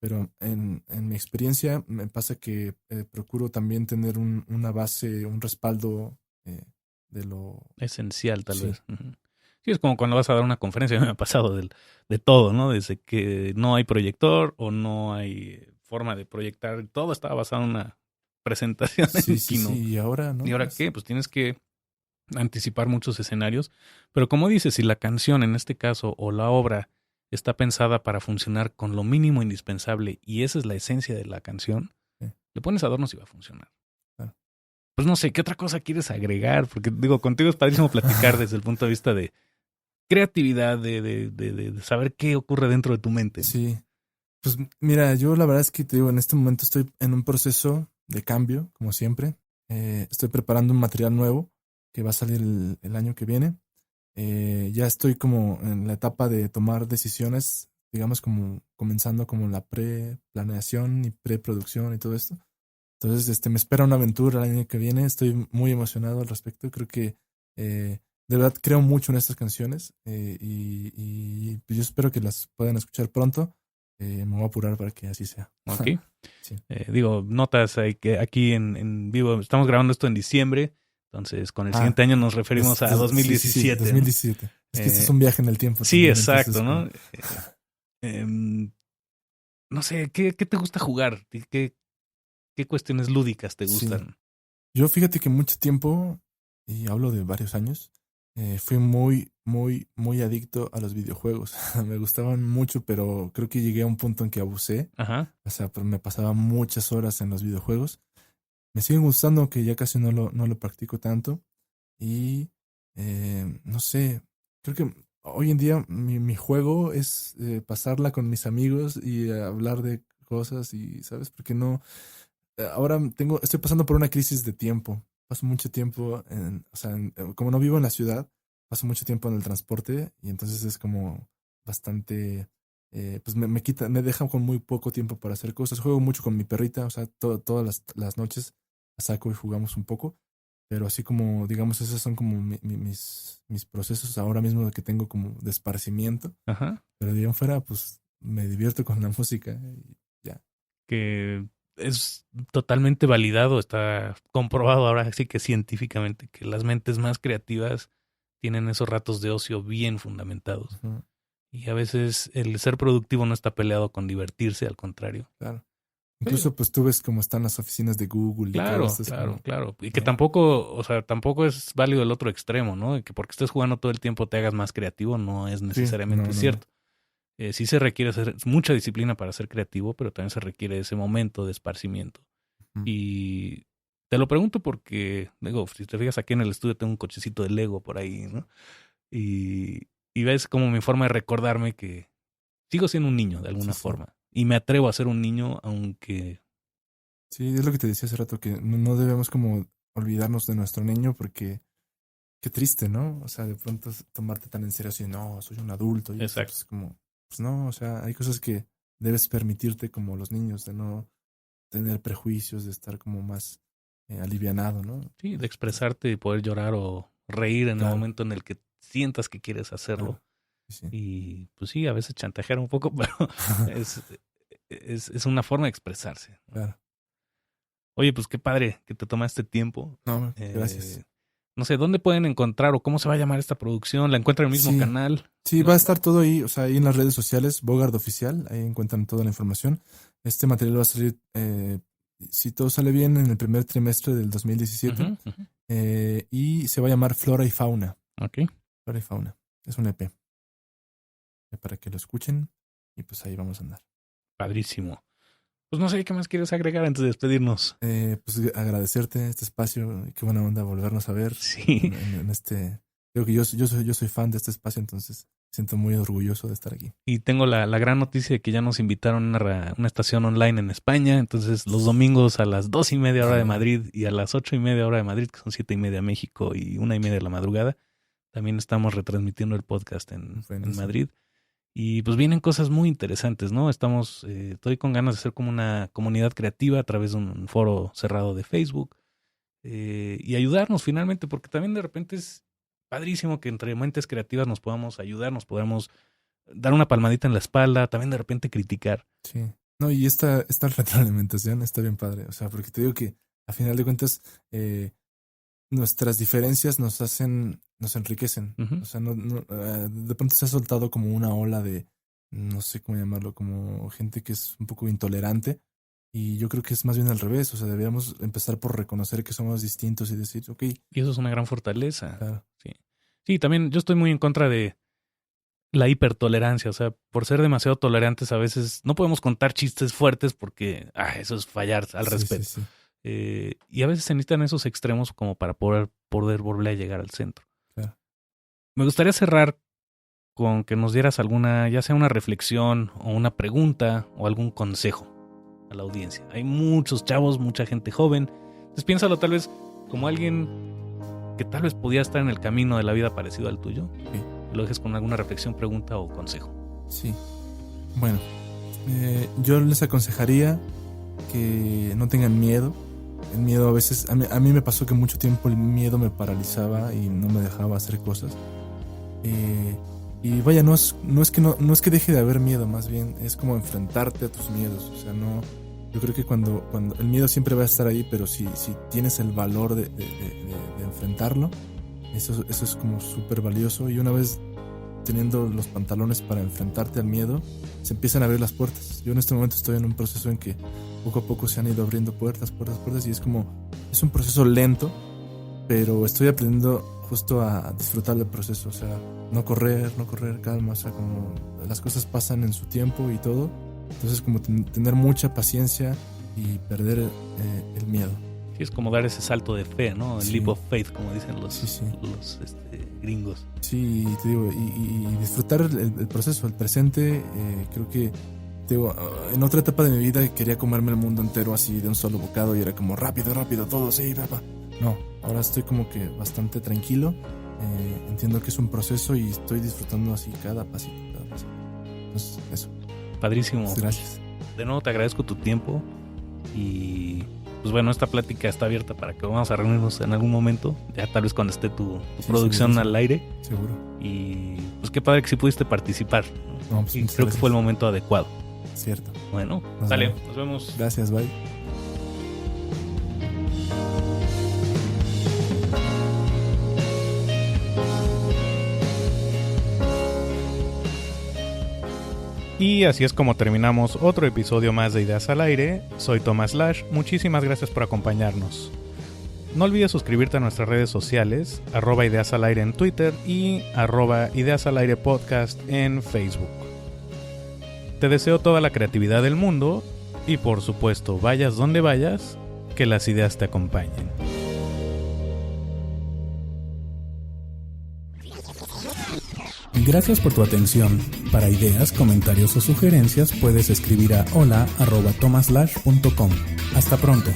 pero en mi experiencia me pasa que procuro también tener una base, un respaldo de lo... Esencial, tal Sí, vez. Ujú. Sí, es como cuando vas a dar una conferencia, me ha pasado de todo, ¿no? Desde que no hay proyector o no hay forma de proyectar, todo estaba basado en una presentación sí, en sí, sí, Keynote. y ahora, ¿Y ¿no? ahora qué? Pues tienes que anticipar muchos escenarios, pero como dices, si la canción en este caso o la obra está pensada para funcionar con lo mínimo indispensable y esa es la esencia de la canción, Sí, le pones adornos y va a funcionar. claro. Pues no sé, ¿qué otra cosa quieres agregar? Porque digo, contigo es padrísimo platicar desde el punto de vista de creatividad, de saber qué ocurre dentro de tu mente. Sí, pues mira, yo la verdad es que te digo, en este momento estoy en un proceso de cambio, como siempre. Estoy preparando un material nuevo que va a salir el año que viene. Ya estoy como en la etapa de tomar decisiones, digamos como comenzando como la preplaneación y preproducción y todo esto. Entonces, me espera una aventura el año que viene. Estoy muy emocionado al respecto. Creo que de verdad creo mucho en estas canciones y pues yo espero que las puedan escuchar pronto. Me voy a apurar para que así sea. Ok. Sí. Digo, notas que aquí en vivo, estamos grabando esto en diciembre, entonces con el siguiente año nos referimos a Sí, sí, sí, 2017. 2017. ¿No? Es que este es un viaje en el tiempo Sí, también. exacto, Entonces, ¿no? como... No sé, ¿qué te gusta jugar? ¿Qué cuestiones lúdicas te Sí. gustan? Yo fíjate que mucho tiempo, y hablo de varios años, fui muy, muy, muy adicto a los videojuegos. Me gustaban mucho, pero creo que llegué a un punto en que abusé. Ajá. O sea, pues me pasaba muchas horas en los videojuegos. Me siguen gustando, aunque ya casi no lo practico tanto. Y no sé, creo que hoy en día mi juego es pasarla con mis amigos y hablar de cosas y, ¿sabes? Porque no, ahora estoy pasando por una crisis de tiempo. Paso mucho tiempo o sea, como no vivo en la ciudad, paso mucho tiempo en el transporte y entonces es como bastante, pues me quita, me deja con muy poco tiempo para hacer cosas. Juego mucho con mi perrita, o sea, todas las noches la saco y jugamos un poco. Pero así como, digamos, esos son como mis procesos ahora mismo que tengo como de esparcimiento. Ajá. Pero de ahí en fuera, pues me divierto con la música y ya. Que es totalmente validado, está comprobado ahora sí que científicamente que las mentes más creativas tienen esos ratos de ocio bien fundamentados. Ujú, Y a veces el ser productivo no está peleado con divertirse, al contrario. claro. Pero, Incluso pues tú ves cómo están las oficinas de Google y todo claro, esto. Es claro, como, claro. Y que ¿no? tampoco, o sea, tampoco es válido el otro extremo, ¿no? De que porque estés jugando todo el tiempo te hagas más creativo, no es Sí, necesariamente no. cierto. Sí se requiere hacer mucha disciplina para ser creativo, pero también se requiere ese momento de esparcimiento. Ujú. Y te lo pregunto porque, digo, si te fijas aquí en el estudio tengo un cochecito de Lego por ahí, ¿no? Y ves como mi forma de recordarme que sigo siendo un niño de Sí, alguna sí. forma. Y me atrevo a ser un niño aunque... Sí, es lo que te decía hace rato, que no debemos como olvidarnos de nuestro niño porque qué triste, ¿no? O sea, de pronto tomarte tan en serio así, no, soy un adulto y eso, Exacto. pues como, pues no, o sea, hay cosas que debes permitirte como los niños, de no tener prejuicios, de estar como más alivianado, ¿no? Sí, de expresarte y poder llorar o reír en el Claro, momento en el que sientas que quieres hacerlo. claro. Sí, sí. Y pues sí, a veces chantajear un poco, pero es, es una forma de expresarse. Claro. Oye, pues qué padre que te tomaste tiempo. No, Eh, gracias. no sé, ¿dónde pueden encontrar o cómo se va a llamar esta producción? ¿La encuentran en el mismo Sí, canal? sí, ¿No? va a estar todo ahí, o sea, ahí en las redes sociales, Bogart Oficial, ahí encuentran toda la información. Este material va a salir, si todo sale bien, en el primer trimestre del 2017 Ujú, ujú. y se va a llamar Flora y Fauna. Ok, Flora y Fauna. Es un EP para que lo escuchen y pues ahí vamos a andar. padrísimo. Pues no sé qué más quieres agregar antes de despedirnos. Pues agradecerte este espacio y qué buena onda volvernos a ver Sí, en este. Creo que yo soy fan de este espacio, entonces me siento muy orgulloso de estar aquí. y tengo la gran noticia de que ya nos invitaron a una estación online en España. Entonces, los domingos a las 2:30 hora de Madrid y a las 8:30 hora de Madrid, que son 7:30 México y 1:30 de la madrugada, También estamos retransmitiendo el podcast en Madrid. Y pues vienen cosas muy interesantes, ¿no? Estoy con ganas de hacer como una comunidad creativa a través de un foro cerrado de Facebook y ayudarnos finalmente, porque también de repente es padrísimo que entre mentes creativas nos podamos ayudar, nos podamos dar una palmadita en la espalda, también de repente criticar. Sí. No, y esta retroalimentación está bien padre, o sea, porque te digo que a final de cuentas nuestras diferencias nos enriquecen. Uh-huh. O sea, de pronto se ha soltado como una ola de, no sé cómo llamarlo, como gente que es un poco intolerante. Y yo creo que es más bien al revés. O sea, deberíamos empezar por reconocer que somos distintos y decir, ok. Y eso es una gran fortaleza. Claro. Sí, también yo estoy muy en contra de la hipertolerancia. O sea, por ser demasiado tolerantes a veces no podemos contar chistes fuertes porque eso es fallar al respeto. Sí. Y a veces se necesitan esos extremos como para poder volver a llegar al centro. Claro. Me gustaría cerrar con que nos dieras alguna, ya sea una reflexión o una pregunta o algún consejo a la audiencia. Hay muchos chavos, mucha gente joven. Entonces piénsalo tal vez como alguien que tal vez pudiera estar en el camino de la vida parecido al tuyo. Sí. Lo dejes con alguna reflexión, pregunta o consejo. Sí. Bueno, yo les aconsejaría que no tengan miedo. El miedo a veces, a mí me pasó que mucho tiempo el miedo me paralizaba y no me dejaba hacer cosas. Y vaya, no es que deje de haber miedo, más bien es como enfrentarte a tus miedos. O sea, no, yo creo que cuando el miedo siempre va a estar ahí, pero si tienes el valor de enfrentarlo, eso es como súper valioso. Y una vez teniendo los pantalones para enfrentarte al miedo, se empiezan a abrir las puertas. Yo en este momento estoy en un proceso en que poco a poco se han ido abriendo puertas y es un proceso lento, pero estoy aprendiendo justo a disfrutar del proceso. O sea, no correr, calma, o sea, como las cosas pasan en su tiempo y todo. Entonces como tener mucha paciencia y perder el miedo. Sí, es como dar ese salto de fe, ¿no? El leap of faith, como dicen los gringos. Sí, te digo, y disfrutar el proceso, el presente. Creo que te digo, en otra etapa de mi vida quería comerme el mundo entero así de un solo bocado y era como rápido, todo, sí, papá. No, ahora estoy como que bastante tranquilo. Entiendo que es un proceso y estoy disfrutando así cada pasito. Entonces, eso. Padrísimo. Gracias. De nuevo te agradezco tu tiempo y pues bueno, esta plática está abierta para que vamos a reunirnos en algún momento, ya tal vez cuando esté tu producción al aire. Seguro. Y pues qué padre que sí pudiste participar. No, pues y creo que fue el momento adecuado. Cierto. Bueno, nos vemos. Gracias, bye. Y así es como terminamos otro episodio más de Ideas al Aire. Soy Tomás Lash, muchísimas gracias por acompañarnos. No olvides suscribirte a nuestras redes sociales, @ideasalaire en Twitter y @ideasalaire podcast en Facebook. Te deseo toda la creatividad del mundo y por supuesto, vayas donde vayas, que las ideas te acompañen. Gracias por tu atención. Para ideas, comentarios o sugerencias puedes escribir a hola@tomaslash.com. Hasta pronto.